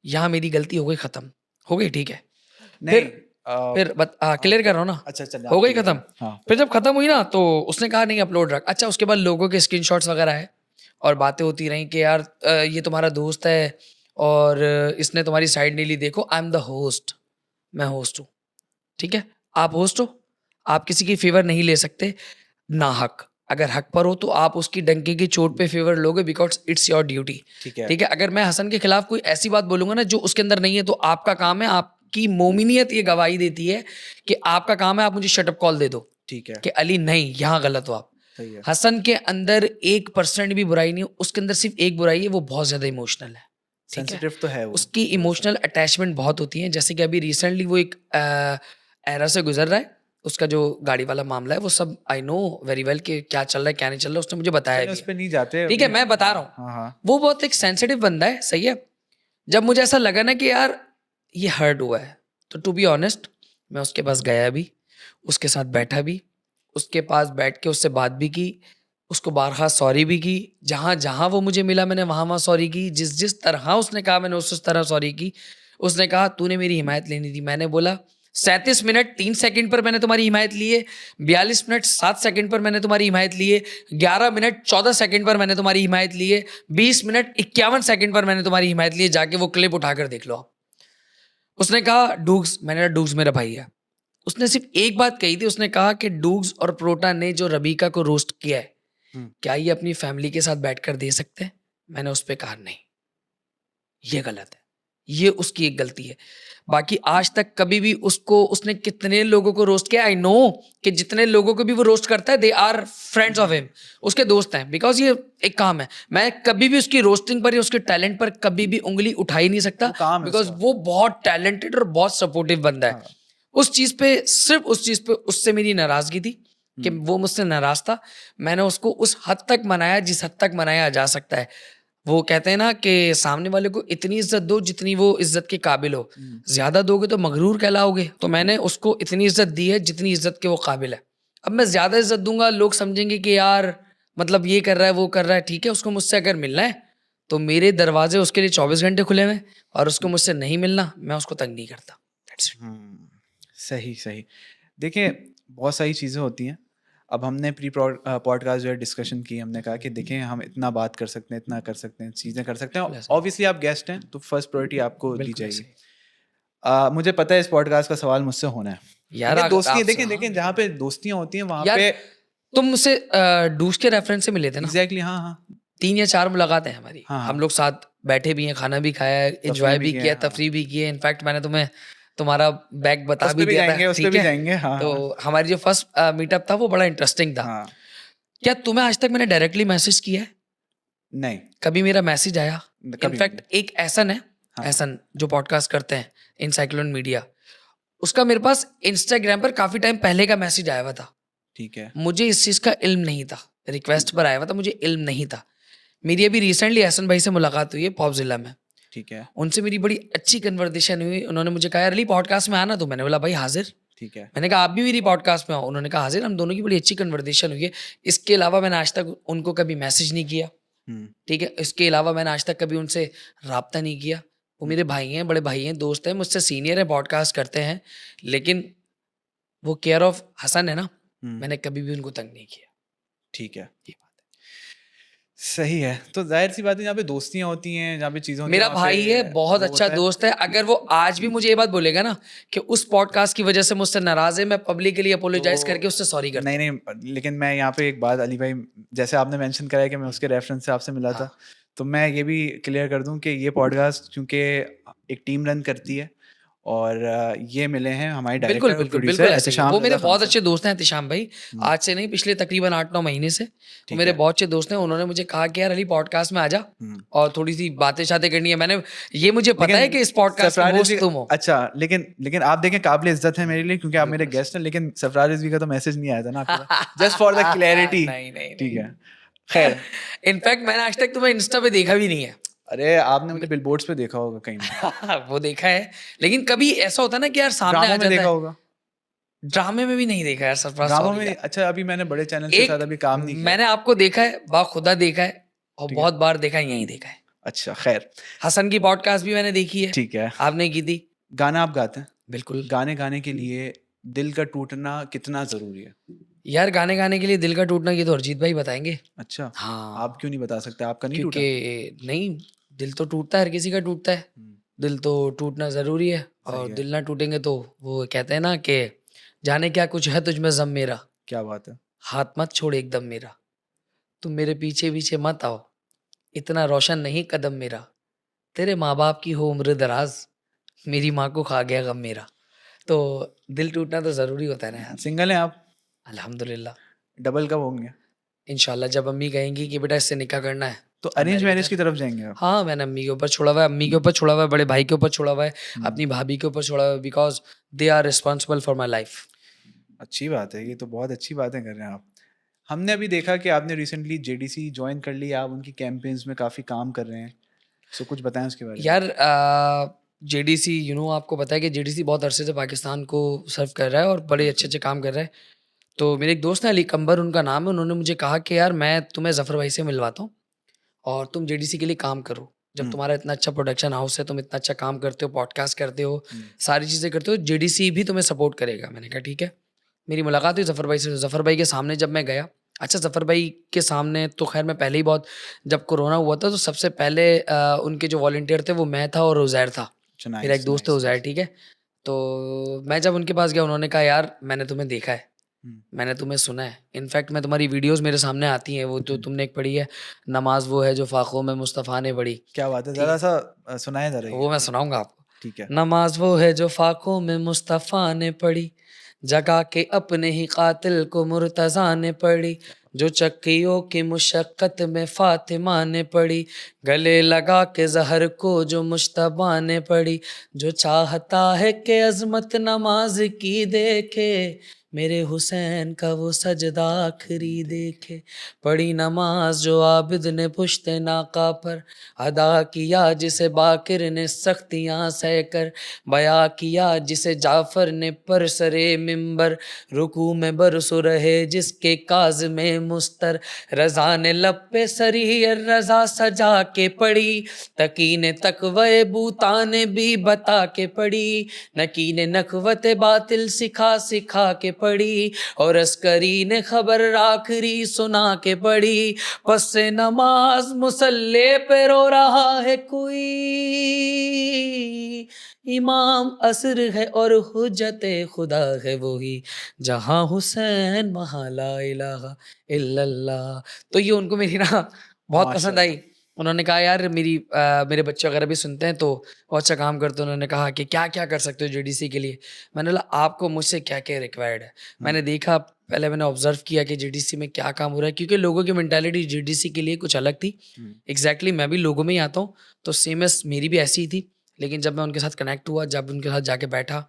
Speaker 1: यहाँ मेरी गलती हो गई ख़त्म। हो गई ठीक है।
Speaker 2: नहीं,
Speaker 1: फिर
Speaker 2: अ, हाँ,
Speaker 1: क्लियर कर रहा हूँ ना,
Speaker 2: अच्छा चलें
Speaker 1: हो
Speaker 2: आप
Speaker 1: गई
Speaker 2: क्लियर
Speaker 1: ख़त्म।
Speaker 2: करें। हाँ,
Speaker 1: फिर जब ख़त्म हुई ना, तो उसने कहा नहीं अपलोड रख। अच्छा, उसके बाद लोगों के स्क्रीनशॉट्स वगैरह आए, और बातें होती रहीं कि यार ये तुम्हारा दोस्त है, और इसने तुम्हारी साइड नहीं ली। देखो आई एम द होस्ट, मैं होस्ट हूँ, ठीक है? आप होस्ट हो, आप किसी की फ़ेवर नहीं ले सकते नाहक। अगर हक पर हो तो आप उसकी डंके की चोट पे फेवर लोगे बिकॉज इट्स योर ड्यूटी।
Speaker 2: ठीक है।
Speaker 1: ठीक है, अगर मैं हसन के खिलाफ कोई ऐसी बात बोलूंगा ना जो उसके अंदर नहीं है, तो आपका काम है, आपकी मोमिनियत ये गवाही देती है कि आपका काम है आप मुझे शटअप कॉल दे दो
Speaker 2: ठीक है।
Speaker 1: कि अली नहीं, यहाँ गलत हो आप।
Speaker 2: सही है।
Speaker 1: हसन के अंदर 1% भी बुराई नहीं है, उसके अंदर सिर्फ एक बुराई है, वो बहुत ज्यादा इमोशनल है। ठीक है,
Speaker 2: सेंसिटिव तो है वो
Speaker 1: उसकी
Speaker 2: थोड़ा सा।
Speaker 1: इमोशनल अटैचमेंट बहुत होती है। जैसे कि अभी रिसेंटली वो एक एरा से गुजर रहा है, उसका जो गाड़ी वाला मामला है वो सब आई नो वेरी वेल कि क्या चल रहा है क्या नहीं चल रहा है, उसने मुझे बताया
Speaker 2: चलिए
Speaker 1: भी
Speaker 2: उस
Speaker 1: है।
Speaker 2: पे नहीं जाते
Speaker 1: ठीक है,
Speaker 2: अभी।
Speaker 1: मैं बता रहा हूँ,
Speaker 2: हाँ हाँ।
Speaker 1: वो बहुत एक सेंसिटिव बंदा है, सही है। जब मुझे ऐसा लगा ना कि यार ये हर्ट हुआ है, तो टू बी ऑनेस्ट मैं उसके पास गया भी, उसके साथ बैठा भी, उसके पास बैठ के उससे बात भी की, उसको बारहा सॉरी भी की, जहाँ जहाँ वो मुझे मिला मैंने वहाँ वहाँ सॉरी की, जिस जिस तरह उसने कहा मैंने उस तरह सॉरी की। उसने कहा तूने मेरी हिमायत लेनी थी, मैंने बोला 37 मिनट 3 सेकंड पर मैंने तुम्हारी हिमायत ली है, 42 मिनट 7 सेकंड पर मैंने तुम्हारी हिमायत ली है, 11 मिनट 14 सेकंड पर मैंने तुम्हारी हिमायत ली है, 20 मिनट 51 सेकंड पर मैंने तुम्हारी हिमायत ली है, जाके वो क्लिप उठाकर देख लो आप। उसने कहा डूग्स, मैंने कहा डूग्स मेरा भाई है। उसने सिर्फ एक बात कही थी, उसने कहा कि डूग्स और प्रोटा ने जो रबीका को रोस्ट किया है,
Speaker 2: हम्म।
Speaker 1: क्या ये अपनी फैमिली के साथ बैठकर दे सकते हैं? मैंने उस पर कहा नहीं, ये गलत है, ये उसकी एक गलती है। बाकी आज तक कभी भी उसको, उसने कितने लोगों को रोस्ट किया, आई नो कि जितने लोगों को भी वो रोस्ट करता है they are friends of him, उसके दोस्त हैं, बिकॉज ये एक काम है। मैं कभी भी उसकी रोस्टिंग पर या उसके टैलेंट पर कभी भी उंगली उठा ही नहीं सकता,
Speaker 2: वो काम है
Speaker 1: बिकॉज
Speaker 2: उसका।
Speaker 1: वो बहुत टैलेंटेड और बहुत सपोर्टिव बंदा है।
Speaker 2: हाँ।
Speaker 1: उस चीज पे, सिर्फ उस चीज पे उससे मेरी नाराजगी थी कि वो मुझसे नाराज था। मैंने उसको उस हद तक मनाया जिस हद तक मनाया जा सकता है। वो कहते हैं ना कि सामने वाले को इतनी इज्जत दो जितनी वो इज्जत के काबिल हो, ज्यादा दोगे तो मगरूर कहलाओगे। तो मैंने उसको इतनी इज्जत दी है जितनी इज्जत के वो काबिल है। अब मैं ज्यादा इज्जत दूंगा, लोग समझेंगे कि यार मतलब ये कर रहा है वो कर रहा है। ठीक है, उसको मुझसे अगर मिलना है तो मेरे दरवाजे उसके लिए 24 घंटे खुले हुए हैं, और उसको मुझसे नहीं मिलना मैं उसको तंग नहीं करता। That's it.
Speaker 2: सही सही। देखिए बहुत सारी चीज़ें होती हैं। अब हमने प्री पॉडकास्ट जो है डिस्कशन की, हमने कहा कि देखें हम इतना बात कर सकते हैं, इतना कर सकते हैं, चीज़ें कर सकते हैं।
Speaker 1: बिल्कुल ऐसा ही।
Speaker 2: ऑब्वियसली आप गेस्ट हैं तो फर्स्ट प्रायोरिटी आपको दी
Speaker 1: बिल्कुल ऐसा
Speaker 2: जाएगी।
Speaker 1: ही।
Speaker 2: मुझे पता है इस पॉडकास्ट का सवाल मुझसे होना है।
Speaker 1: यार
Speaker 2: देखिए
Speaker 1: अगर
Speaker 2: दोस्ती,
Speaker 1: आपसे,
Speaker 2: देखें
Speaker 1: हाँ,
Speaker 2: देखें जहाँ पे दोस्तियाँ होती हैं वहाँ
Speaker 1: यार
Speaker 2: पे।
Speaker 1: तुम मुझसे डूस के रेफरेंस से मिले थे ना?
Speaker 2: एग्जैक्टली हाँ हाँ
Speaker 1: 3 या 4 मुलाकातें हैं हमारी।
Speaker 2: हाँ
Speaker 1: हम
Speaker 2: हाँ।
Speaker 1: लोग साथ बैठे भी हैं, खाना भी खाया है,
Speaker 2: तफरीह
Speaker 1: एन्जॉय
Speaker 2: भी
Speaker 1: भी
Speaker 2: किए
Speaker 1: किया,
Speaker 2: हैं, हाँ।
Speaker 1: तफरीह भी की है। इनफैक्ट मैंने तुम्हें तुम्हारा बैग बता
Speaker 2: उस
Speaker 1: भी
Speaker 2: पे भी
Speaker 1: दिया था,
Speaker 2: जाएंगे, उस पे
Speaker 1: ठीक
Speaker 2: भी
Speaker 1: है?
Speaker 2: जाएंगे, हाँ
Speaker 1: तो
Speaker 2: हाँ
Speaker 1: हमारी जो फर्स्ट मीटअप था वो बड़ा इंटरेस्टिंग था।
Speaker 2: हाँ।
Speaker 1: क्या तुम्हें आज तक मैंने डायरेक्टली मैसेज किया है?
Speaker 2: नहीं,
Speaker 1: कभी मेरा मैसेज आया?
Speaker 2: कभी भी
Speaker 1: इनफैक्ट
Speaker 2: नहीं।
Speaker 1: एक एहसन है,
Speaker 2: हाँ
Speaker 1: एहसन जो पॉडकास्ट करते हैं इनसाइक्लोन मीडिया, उसका मेरे पास इंस्टाग्राम पर काफ़ी टाइम पहले का मैसेज आया हुआ था।
Speaker 2: ठीक है।
Speaker 1: मुझे इस चीज़ का इल्म नहीं था, रिक्वेस्ट पर आया हुआ था, मुझे इल्म नहीं था। मेरी अभी रिसेंटली एहसन भाई से मुलाकात हुई है पॉप ज़िला में।
Speaker 2: ठीक है।
Speaker 1: उनसे मेरी बड़ी अच्छी कन्वर्सेशन हुई। उन्होंने मुझे कहा यार अली पॉडकास्ट में आना, तो मैंने बोला भाई हाजिर।
Speaker 2: ठीक है।
Speaker 1: मैंने कहा आप भी मेरी पॉडकास्ट में आओ, उन्होंने कहा हाजिर। हम दोनों की बड़ी अच्छी कन्वर्सेशन हुई है। इसके अलावा मैंने आज तक उनको कभी मैसेज नहीं किया,
Speaker 2: हम्म।
Speaker 1: ठीक है? इसके अलावा मैंने आज तक कभी उनसे राब्ता नहीं किया। वो मेरे भाई हैं, बड़े भाई हैं, दोस्त हैं, मुझसे सीनियर हैं, पॉडकास्ट करते हैं, लेकिन वो केयर ऑफ हसन है ना, मैंने कभी भी उनको तंग नहीं किया।
Speaker 2: ठीक है।
Speaker 1: ये बात है।
Speaker 2: सही है। तो जाहिर सी बात है, जहाँ पे दोस्तियाँ होती हैं, जहाँ पे चीज़ें होती हैं,
Speaker 1: मेरा
Speaker 2: वहाँ
Speaker 1: भाई है,
Speaker 2: पे
Speaker 1: बहुत
Speaker 2: वो
Speaker 1: अच्छा
Speaker 2: होता है।
Speaker 1: दोस्त है। अगर वो आज भी मुझे ये बात बोलेगा ना कि उस पॉडकास्ट की वजह से मुझसे नाराज है, मैं पब्लिकली अपोलोजाइज
Speaker 2: तो
Speaker 1: करके उससे सॉरी करता
Speaker 2: नहीं नहीं, लेकिन मैं यहाँ पे एक बात अली भाई, जैसे आपने मेंशन करा है कि मैं उसके रेफरेंस से आपसे मिला
Speaker 1: हूँ।
Speaker 2: था,
Speaker 1: हाँ,
Speaker 2: तो मैं ये भी क्लियर कर दूं कि ये पॉडकास्ट चूंकि एक टीम रन करती है, और ये मिले हैं हमारे
Speaker 1: बिल्कुल,
Speaker 2: डायरेक्टर और
Speaker 1: बिल्कुल,
Speaker 2: प्रोड्यूसर
Speaker 1: बिल्कुल ऐसा ही है।
Speaker 2: एहतशाम
Speaker 1: वो मेरे
Speaker 2: रज़ा खान
Speaker 1: बहुत
Speaker 2: साहब।
Speaker 1: अच्छे दोस्त हैं एहतिशाम भाई।
Speaker 2: हम्म,
Speaker 1: आज से नहीं, पिछले तकरीबन 8-9 महीने से। वो
Speaker 2: ठीक
Speaker 1: मेरे
Speaker 2: है।
Speaker 1: बहुत अच्छे दोस्त हैं। उन्होंने मुझे कहा कि यार अली पॉडकास्ट में आ जा
Speaker 2: हम्म।
Speaker 1: और थोड़ी-सी बातें-शातें करनी है। मैंने, ये मुझे पता है
Speaker 2: लेकिन
Speaker 1: कि इस पॉडकास्ट का
Speaker 2: सरफराज रिजवी,
Speaker 1: होस्ट तुम हो।
Speaker 2: अच्छा लेकिन लेकिन आप देखें, काबिल इज्जत है मेरे लिए क्योंकि आप मेरे
Speaker 1: बिल्कुल
Speaker 2: गेस्ट हैं, लेकिन सरफराज रिजवी का तो मैसेज नहीं आया था ना आपके पास, जस्ट फॉर द क्लैरिटी।
Speaker 1: नहीं, नहीं,
Speaker 2: ठीक
Speaker 1: नहीं।
Speaker 2: है। खैर,
Speaker 1: इनफैक्ट मैंने आज तक तुम्हें इंस्टा पे देखा भी नहीं है।
Speaker 2: अरे आपने मुझे बिलबोर्ड्स पे देखा होगा कहीं ना,
Speaker 1: वो देखा है, लेकिन कभी ऐसा होता है ना कि यार सामने आ
Speaker 2: ड्रामों में
Speaker 1: जाता
Speaker 2: देखा
Speaker 1: है।
Speaker 2: होगा।
Speaker 1: ड्रामे में भी नहीं देखा यार सरफराज,
Speaker 2: ड्रामों
Speaker 1: सॉरी
Speaker 2: में नहीं,
Speaker 1: यार।
Speaker 2: अच्छा अभी मैंने बड़े चैनल के साथ
Speaker 1: एक
Speaker 2: अभी काम नहीं किया।
Speaker 1: मैंने आपको देखा है, बाखुदा देखा है, और
Speaker 2: ठीक है।
Speaker 1: बहुत बार देखा है, यहीं देखा है।
Speaker 2: अच्छा खैर।
Speaker 1: हसन की पॉडकास्ट भी मैंने देखी है,
Speaker 2: ठीक है।
Speaker 1: आपने की थी।
Speaker 2: गाना आप गाते हैं?
Speaker 1: बिल्कुल।
Speaker 2: गाने गाने के लिए दिल का टूटना कितना जरूरी है?
Speaker 1: यार गाने गाने के लिए दिल का टूटना ये तो अरिजीत भाई बताएंगे।
Speaker 2: अच्छा,
Speaker 1: हाँ,
Speaker 2: आप क्यों नहीं बता सकते? आपका नहीं टूटा?
Speaker 1: क्योंकि नहीं, दिल तो टूटता है, हर किसी का टूटता है। दिल तो टूटना ज़रूरी है,
Speaker 2: सही
Speaker 1: और
Speaker 2: है।
Speaker 1: दिल ना टूटेंगे तो वो कहते हैं ना कि जाने क्या कुछ है तुझ में ज़म मेरा,
Speaker 2: क्या बात है।
Speaker 1: हाथ मत छोड़ एकदम मेरा, तुम मेरे पीछे पीछे मत आओ, इतना रोशन नहीं कदम मेरा, तेरे माँ बाप की हो उम्र दराज, मेरी माँ को खा गया गम मेरा। तो दिल टूटना तो ज़रूरी होता है ना यार।
Speaker 2: सिंगल हैं आप?
Speaker 1: अल्हम्दुलिल्लाह।
Speaker 2: डबल कब होंगे?
Speaker 1: इंशाल्लाह जब अम्मी कहेंगी कि बेटा इससे निकाह करना है,
Speaker 2: तो
Speaker 1: अब
Speaker 2: अरेंज
Speaker 1: मेरे
Speaker 2: मैरिज
Speaker 1: इधर।
Speaker 2: की तरफ जाएंगे आप?
Speaker 1: हाँ, मैंने अम्मी के ऊपर छोड़ा हुआ है, अम्मी के ऊपर छोड़ा हुआ है, बड़े भाई के ऊपर छोड़ा हुआ है,
Speaker 2: हम्म,
Speaker 1: अपनी भाभी के ऊपर छोड़ा हुआ है, because they are responsible for my life.
Speaker 2: अच्छी बात है, ये तो बहुत अच्छी बातें कर रहे हैं आप। हमने अभी देखा कि आपने रिसेंटली जेडीसी ज्वाइन कर लिया, आप उनकी कैंपेन्स में काफ़ी काम कर रहे हैं, सो कुछ बताएं उसके बारे में।
Speaker 1: यार जेडीसी आपको पता है कि जेडीसी बहुत अरसे से पाकिस्तान को सर्व कर रहा है और बड़े अच्छे-अच्छे काम कर रहा है। तो मेरे एक दोस्त हैं, अली कंबर उनका नाम है, उन्होंने मुझे कहा कि यार मैं तुम्हें ज़फ़र भाई से मिलवाता हूँ और तुम जेडीसी के लिए काम करो। जब
Speaker 2: हम्म,
Speaker 1: तुम्हारा इतना अच्छा प्रोडक्शन हाउस है, तुम इतना अच्छा काम करते हो, पॉडकास्ट करते हो,
Speaker 2: हम्म,
Speaker 1: सारी चीज़ें करते हो, जेडीसी भी तुम्हें सपोर्ट करेगा। मैंने कहा ठीक है। मेरी मुलाकात हुई ज़फ़र भाई से, ज़फ़र भाई के सामने जब मैं गया, अच्छा ज़फ़र भाई के सामने तो ख़ैर मैं पहले ही बहुत, जब कोरोना हुआ था तो सबसे पहले उनके जो वॉलंटियर थे वो मैं था और उज़ैर था।
Speaker 2: अच्छा,
Speaker 1: मेरा एक
Speaker 2: नाइस
Speaker 1: दोस्त है
Speaker 2: नाइस
Speaker 1: उज़ैर,
Speaker 2: नाइस।
Speaker 1: ठीक है? तो मैं जब उनके पास गया, उन्होंने कहा यार मैंने तुम्हें देखा है,
Speaker 2: हम्म,
Speaker 1: मैंने तुम्हें सुना है, इनफैक्ट मैं तुम्हारी वीडियोज़ मेरे सामने आती हैं, वो जो
Speaker 2: हम्म,
Speaker 1: तुमने एक पढ़ी है, नमाज़ वो है जो फ़ाक़ों में मुस्तफ़ा ने पढ़ी,
Speaker 2: क्या बात है,
Speaker 1: ठीक
Speaker 2: ज़रा
Speaker 1: है?
Speaker 2: सा सुनाए ज़रा ये।
Speaker 1: वो मैं सुनाऊँगा आपको।
Speaker 2: ठीक है।
Speaker 1: नमाज़ वो है जो फ़ाक़ों में मुस्तफ़ा ने पढ़ी, जगा के अपने ही क़ातिल को मुर्तज़ा ने पढ़ी, जो चक्कियों की मुशक्क़त में फ़ातिमा ने पढ़ी, गले लगा के ज़हर को जो मुज्तबा ने पढ़ी, जो चाहता है कि अज़मत नमाज़ की देखे, मेरे हुसैन का वो सजदा आखिरी देखे, पढ़ी नमाज़ जो आबिद ने पुश्ते नाका पर, अदा किया जिसे बाकिर ने सख्तियाँ सह कर, बया किया जिसे जाफ़र ने पर सरे मिंबर, रुकू में बरसो रहे जिसके काज में मुस्तर, रज़ा ने लब पे सरी रज़ा सजा के पढ़ी, तकीन तकवे बूता ने भी बता के पढ़ी, नकीन नखवत बातिल सिखा सिखा के पढ़ी, और अस्करी ने खबर आखिरी सुना के पढ़ी, पस से नमाज मुसल्ले पे रो रहा है कोई, इमाम असर है और हुज्जते खुदा है वही, जहाँ हुसैन वहाँ ला इलाहा इल्लल्लाह। तो ये उनको मेरी ना बहुत पसंद आई।
Speaker 2: माशाल्लाह।
Speaker 1: उन्होंने कहा यार मेरे बच्चे वगैरह भी सुनते हैं तो बहुत अच्छा काम करते हो। उन्होंने कहा कि क्या-क्या कर सकते हो जेडीसी के लिए? मैंने बोला आपको मुझसे क्या-क्या रिक्वायर्ड है?
Speaker 2: हम्म,
Speaker 1: मैंने देखा, पहले मैंने ऑब्ज़र्व किया कि जेडीसी में क्या काम हो रहा है, क्योंकि लोगों की मेंटालिटी जेडीसी के लिए कुछ अलग थी।
Speaker 2: हम्म,
Speaker 1: एग्ज़ैक्टली मैं भी लोगों में ही आता हूँ, तो सेम एज़ मेरी भी ऐसी ही थी। लेकिन जब मैं उनके साथ कनेक्ट हुआ, जब उनके साथ जाके बैठा,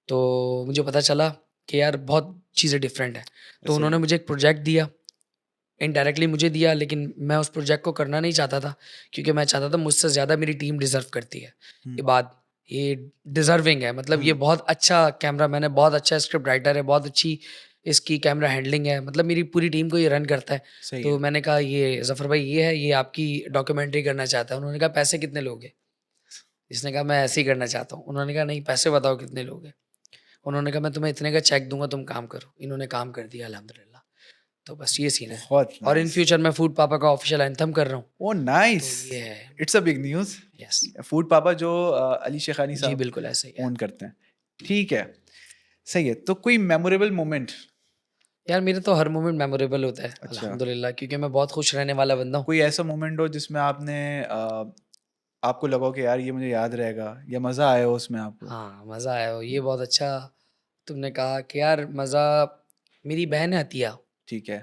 Speaker 1: तो मुझे पता चला कि यार बहुत चीज़ें डिफरेंट हैं। तो
Speaker 2: सही
Speaker 1: उन्होंने
Speaker 2: है।
Speaker 1: मुझे एक प्रोजेक्ट दिया, इनडायरेक्टली मुझे दिया, लेकिन मैं उस प्रोजेक्ट को करना नहीं चाहता था, क्योंकि मैं चाहता था मुझसे ज़्यादा मेरी टीम डिज़र्व करती है।
Speaker 2: हम्म,
Speaker 1: इबाद ये डिज़र्विंग है, मतलब ये
Speaker 2: हम्म,
Speaker 1: बहुत अच्छा कैमरामैन है, बहुत अच्छा स्क्रिप्ट राइटर है, बहुत अच्छी इसकी कैमरा हैंडलिंग है, मतलब मेरी पूरी टीम को ये रन करता है।
Speaker 2: सही
Speaker 1: तो
Speaker 2: है।
Speaker 1: मैंने कहा ये ज़फ़र भाई ये है, ये आपकी डॉक्यूमेंट्री करना चाहता है। उन्होंने कहा पैसे कितने लोगे? इसने कहा मैं ऐसे ही करना चाहता हूँ। उन्होंने कहा नहीं पैसे बताओ कितने लोगे? उन्होंने कहा मैं तुम्हें इतने का चेक दूँगा, तुम काम करो। इन्होंने काम कर दिया अल्हम्दुलिल्लाह। तो बस ये सीन है।
Speaker 2: बहुत
Speaker 1: और इन
Speaker 2: नाइस।
Speaker 1: फ्यूचर मैं फूड पापा का ऑफ़िशियल एंथम कर रहा हूँ।
Speaker 2: ओ नाइस।
Speaker 1: तो ये है।
Speaker 2: It's a big news.
Speaker 1: Yes.
Speaker 2: Food पापा जो अली शेखानी
Speaker 1: जी,
Speaker 2: साहब
Speaker 1: बिल्कुल ऐसे ही है।
Speaker 2: ओन करते हैं। ठीक है, सही है। तो कोई मेमोरेबल मोमेंट?
Speaker 1: यार मेरे तो हर मोमेंट मेमोरेबल होता है
Speaker 2: अच्छा,
Speaker 1: अल्हम्दुलिल्लाह, क्योंकि मैं बहुत खुश रहने वाला बंदा हूँ।
Speaker 2: कोई ऐसा मोमेंट हो जिसमें आपने आपको लगा हो कि यार ये मुझे याद रहेगा, या मज़ा आया हो उसमें आपको?
Speaker 1: हाँ, मज़ा आया हो, ये बहुत अच्छा तुमने कहा कि यार मज़ा। मेरी बहन है अतिया,
Speaker 2: ठीक है,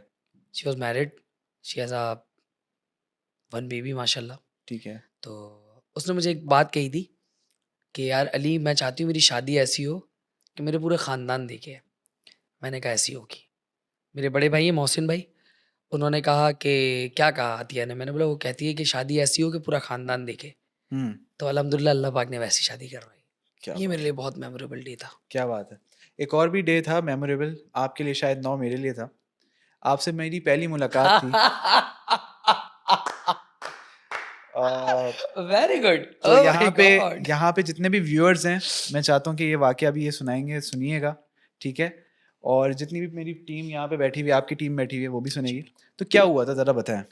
Speaker 1: she was married, she has a 1 baby माशाल्लाह।
Speaker 2: ठीक है।
Speaker 1: तो उसने मुझे एक बात कही थी कि यार अली मैं चाहती हूँ मेरी शादी ऐसी हो कि मेरे पूरे ख़ानदान देखे। मैंने कहा ऐसी होगी। मेरे बड़े भाई हैं मोहसिन भाई, उन्होंने कहा कि क्या कहा अतिया ने? मैंने बोला वो कहती है कि शादी ऐसी हो कि पूरा ख़ानदान देखे।
Speaker 2: हुँ,
Speaker 1: तो अल्हम्दुलिल्लाह अल्लाह पाक ने वैसी शादी करवाई।
Speaker 2: क्या
Speaker 1: ये मेरे
Speaker 2: बात
Speaker 1: लिए
Speaker 2: है,
Speaker 1: बहुत मेमोरेबल डे था।
Speaker 2: क्या बात है। एक और भी डे था मेमोरेबल, आपके लिए शायद 9 मेरे लिए था। आपसे मेरी पहली मुलाकात थी। अ,
Speaker 1: वेरी गुड।
Speaker 2: तो
Speaker 1: ओह माय गॉड!
Speaker 2: यहाँ पे जितने भी व्यूअर्स हैं, मैं चाहता हूँ कि ये वाक़या भी ये सुनाएँगे, सुनिएगा, ठीक है? और जितनी भी मेरी टीम यहाँ पे बैठी हुई है, आपकी टीम बैठी हुई है, वो भी
Speaker 1: जी,
Speaker 2: सुनेगी।
Speaker 1: बिल्कुल।
Speaker 2: तो क्या हुआ था ज़रा बताएँ?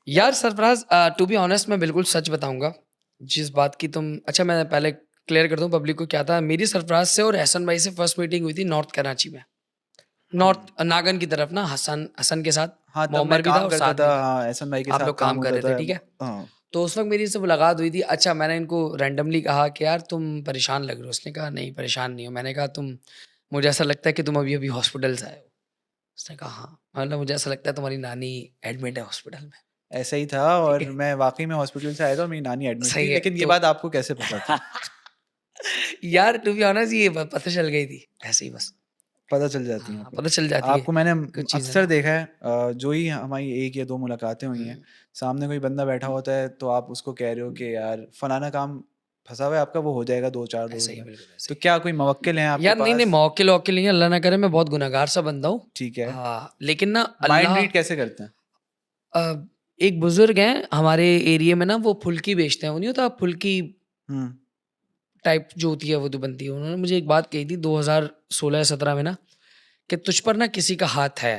Speaker 1: यार सरफ़राज़ टू बी ऑनेस्ट मैं बिल्कुल सच बताऊँगा। जिस बात की तुम अच्छा मैं पहले क्लियर कर दूँ पब्लिक को क्या था। मेरी सरफ़राज़ से और एहसन भाई से फर्स्ट मीटिंग हुई थी नॉर्थ कराची में। नॉर्थ नागन की तरफ ना, हसन के साथ
Speaker 2: हाँ, तब मैं
Speaker 1: मोहम्मद भी था
Speaker 2: काम
Speaker 1: और
Speaker 2: करता
Speaker 1: साथ
Speaker 2: था,
Speaker 1: में
Speaker 2: हाँ, एहसन भाई के
Speaker 1: आप
Speaker 2: साथ
Speaker 1: लोग
Speaker 2: काम
Speaker 1: काम कर
Speaker 2: होता
Speaker 1: रहे थे,
Speaker 2: था।
Speaker 1: ठीक है?
Speaker 2: हाँ,
Speaker 1: तो उस वक़्त मेरी इससे मुलाकात हुई थी। अच्छा, मैंने इनको रैंडमली कहा कि यार तुम परेशान लग रहे हो। उसने कहा नहीं परेशान नहीं हूँ। मैंने कहा तुम मुझे ऐसा लगता है कि तुम अभी-अभी हॉस्पिटल से आए हो। उसने कहा हाँ। मतलब मुझे ऐसा लगता है तुम्हारी नानी एडमिट है हॉस्पिटल में,
Speaker 2: ऐसा ही था
Speaker 1: ठीक
Speaker 2: और
Speaker 1: है?
Speaker 2: मैं वाक़ई में हॉस्पिटल से आया था और मेरी नानी एडमिट थी,
Speaker 1: सही है
Speaker 2: लेकिन ये
Speaker 1: तो
Speaker 2: बात आपको कैसे पता थी?
Speaker 1: यार टू बी ऑनेस्ट ये पता चल गई थी, ऐसे ही बस।
Speaker 2: पता चल जाती है
Speaker 1: हाँ,
Speaker 2: आपको।
Speaker 1: पता चल जाती है
Speaker 2: आपको मैंने
Speaker 1: कुछ चीज़ें
Speaker 2: अक्सर
Speaker 1: ना।
Speaker 2: देखा है, जो ही हमारी 1 या 2 मुलाकातें हुई हैं,
Speaker 1: हुँ,
Speaker 2: सामने कोई बंदा बैठा होता है तो आप उसको कह रहे हो कि यार फलाना काम फँसा हुआ है आपका, वो हो जाएगा 2-4 रोज़
Speaker 1: ऐसे ही
Speaker 2: में।
Speaker 1: बिल्कुल ऐसे
Speaker 2: तो
Speaker 1: ही।
Speaker 2: क्या कोई मवक्किल हैं आपके
Speaker 1: यार नहीं, नहीं
Speaker 2: पास?
Speaker 1: मौक्किल-वौक्किल नहीं है, अल्लाह ना करे मैं बहुत गुनहगार सा बंदा हूँ।
Speaker 2: ठीक है।
Speaker 1: हाँ, लेकिन ना
Speaker 2: माइंड
Speaker 1: अल्लाह
Speaker 2: रीड कैसे करते हैं?
Speaker 1: अ, एक बुज़ुर्ग हैं हमारे एरिया में ना वो फुल्की बेचते हैं, वो नहीं होता फुल्की
Speaker 2: हुँ,
Speaker 1: टाइप जो होती है वो जो बनती है। उन्होंने मुझे एक बात कही थी 2016 या 17 में ना कि तुझ पर ना किसी का हाथ है।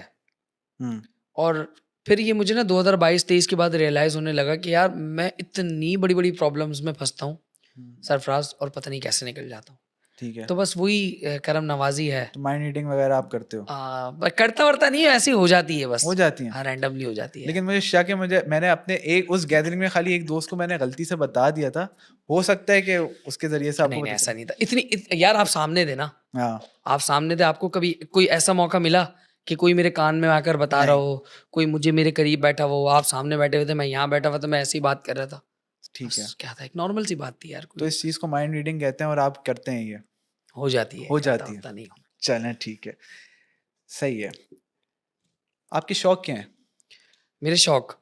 Speaker 2: हुँ,
Speaker 1: और फिर ये मुझे ना 2022-23 के बाद रियलाइज़ होने लगा कि यार मैं इतनी बड़ी-बड़ी प्रॉब्लम्स में फँसता हूँ,
Speaker 2: हुँ,
Speaker 1: सरफ़राज़ और पता नहीं कैसे निकल जाता हूँ।
Speaker 2: ठीक है।
Speaker 1: तो बस वही करम नवाज़ी है।
Speaker 2: तो माइंड रीडिंग वगैरह आप करते हो?
Speaker 1: ब करता-वर्ता नहीं है, ऐसी हो जाती है बस।
Speaker 2: हो जाती हैं?
Speaker 1: हाँ, रैंडमली हो जाती है।
Speaker 2: लेकिन मुझे शक है, मैंने अपने एक उस गैदरिंग में खाली एक दोस्त को मैंने गलती से बता दिया था। हो सकता है कि उसके ज़रिए से आपको
Speaker 1: नहीं, नहीं
Speaker 2: पता
Speaker 1: ऐसा
Speaker 2: चला।
Speaker 1: नहीं था। यार आप सामने थे ना,
Speaker 2: हाँ,
Speaker 1: आप सामने थे, आपको कभी कोई ऐसा मौका मिला कि कोई मेरे कान में आकर बता रहा
Speaker 2: नहीं,
Speaker 1: हो, कोई मुझे मेरे करीब बैठा हुआ हो, आप सामने बैठे हुए थे, मैं यहाँ बैठा हुआ था, मैं ऐसे ही बात कर रहा था।
Speaker 2: ठीक है।
Speaker 1: बस क्या था, एक नॉर्मल सी बात थी यार
Speaker 2: तो
Speaker 1: कोई,
Speaker 2: इस चीज़ को माइंड रीडिंग कहते हैं और आप करते हैं ये,
Speaker 1: हो जाती है,
Speaker 2: हो जाती है।
Speaker 1: करता-वर्ता नहीं हूँ।
Speaker 2: चलें ठीक है, सही है। आपके शौक क्या हैं?
Speaker 1: मेरे शौक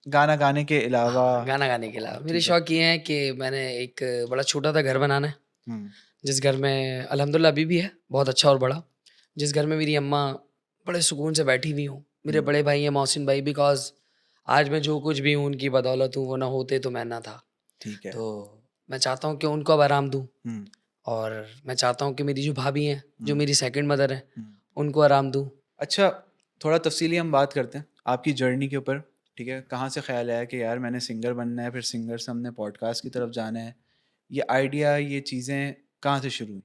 Speaker 2: गाना गाने के अलावा
Speaker 1: हाँ, गाना गाने के अलावा मेरे
Speaker 2: ठीक है।
Speaker 1: शौक ये हैं कि मैंने एक बड़ा छोटा-सा घर बनाना है,
Speaker 2: हुँ,
Speaker 1: जिस घर में अल्हम्दुलिल्लाह अभी भी है, बहुत अच्छा और बड़ा। जिस घर में मेरी अम्मा बड़े सुकून से बैठी हुई हों, मेरे
Speaker 2: हुँ,
Speaker 1: बड़े भाई हैं मोहसिन भाई बिकॉज़ आज मैं जो कुछ भी हूँ उनकी बदौलत हूँ, वो ना होते तो मैं ना था।
Speaker 2: ठीक है।
Speaker 1: तो मैं चाहता हूँ कि उनको अब आराम दूँ
Speaker 2: हुँ,
Speaker 1: और मैं चाहता हूँ कि मेरी जो भाभी हैं, जो
Speaker 2: हुँ,
Speaker 1: मेरी सेकंड मदर हैं,
Speaker 2: हुँ।
Speaker 1: उनको आराम दूँ।
Speaker 2: अच्छा, थोड़ा तफ़सीली हम बात करते हैं, आपकी जर्नी के ऊपर, ठीक है? कहाँ से ख़्याल आया कि यार मैंने सिंगर बनना है, फिर सिंगर से हमने पॉडकास्ट की तरफ जाना है। ये आइडिया, ये चीज़ें कहाँ से शुरू हुई?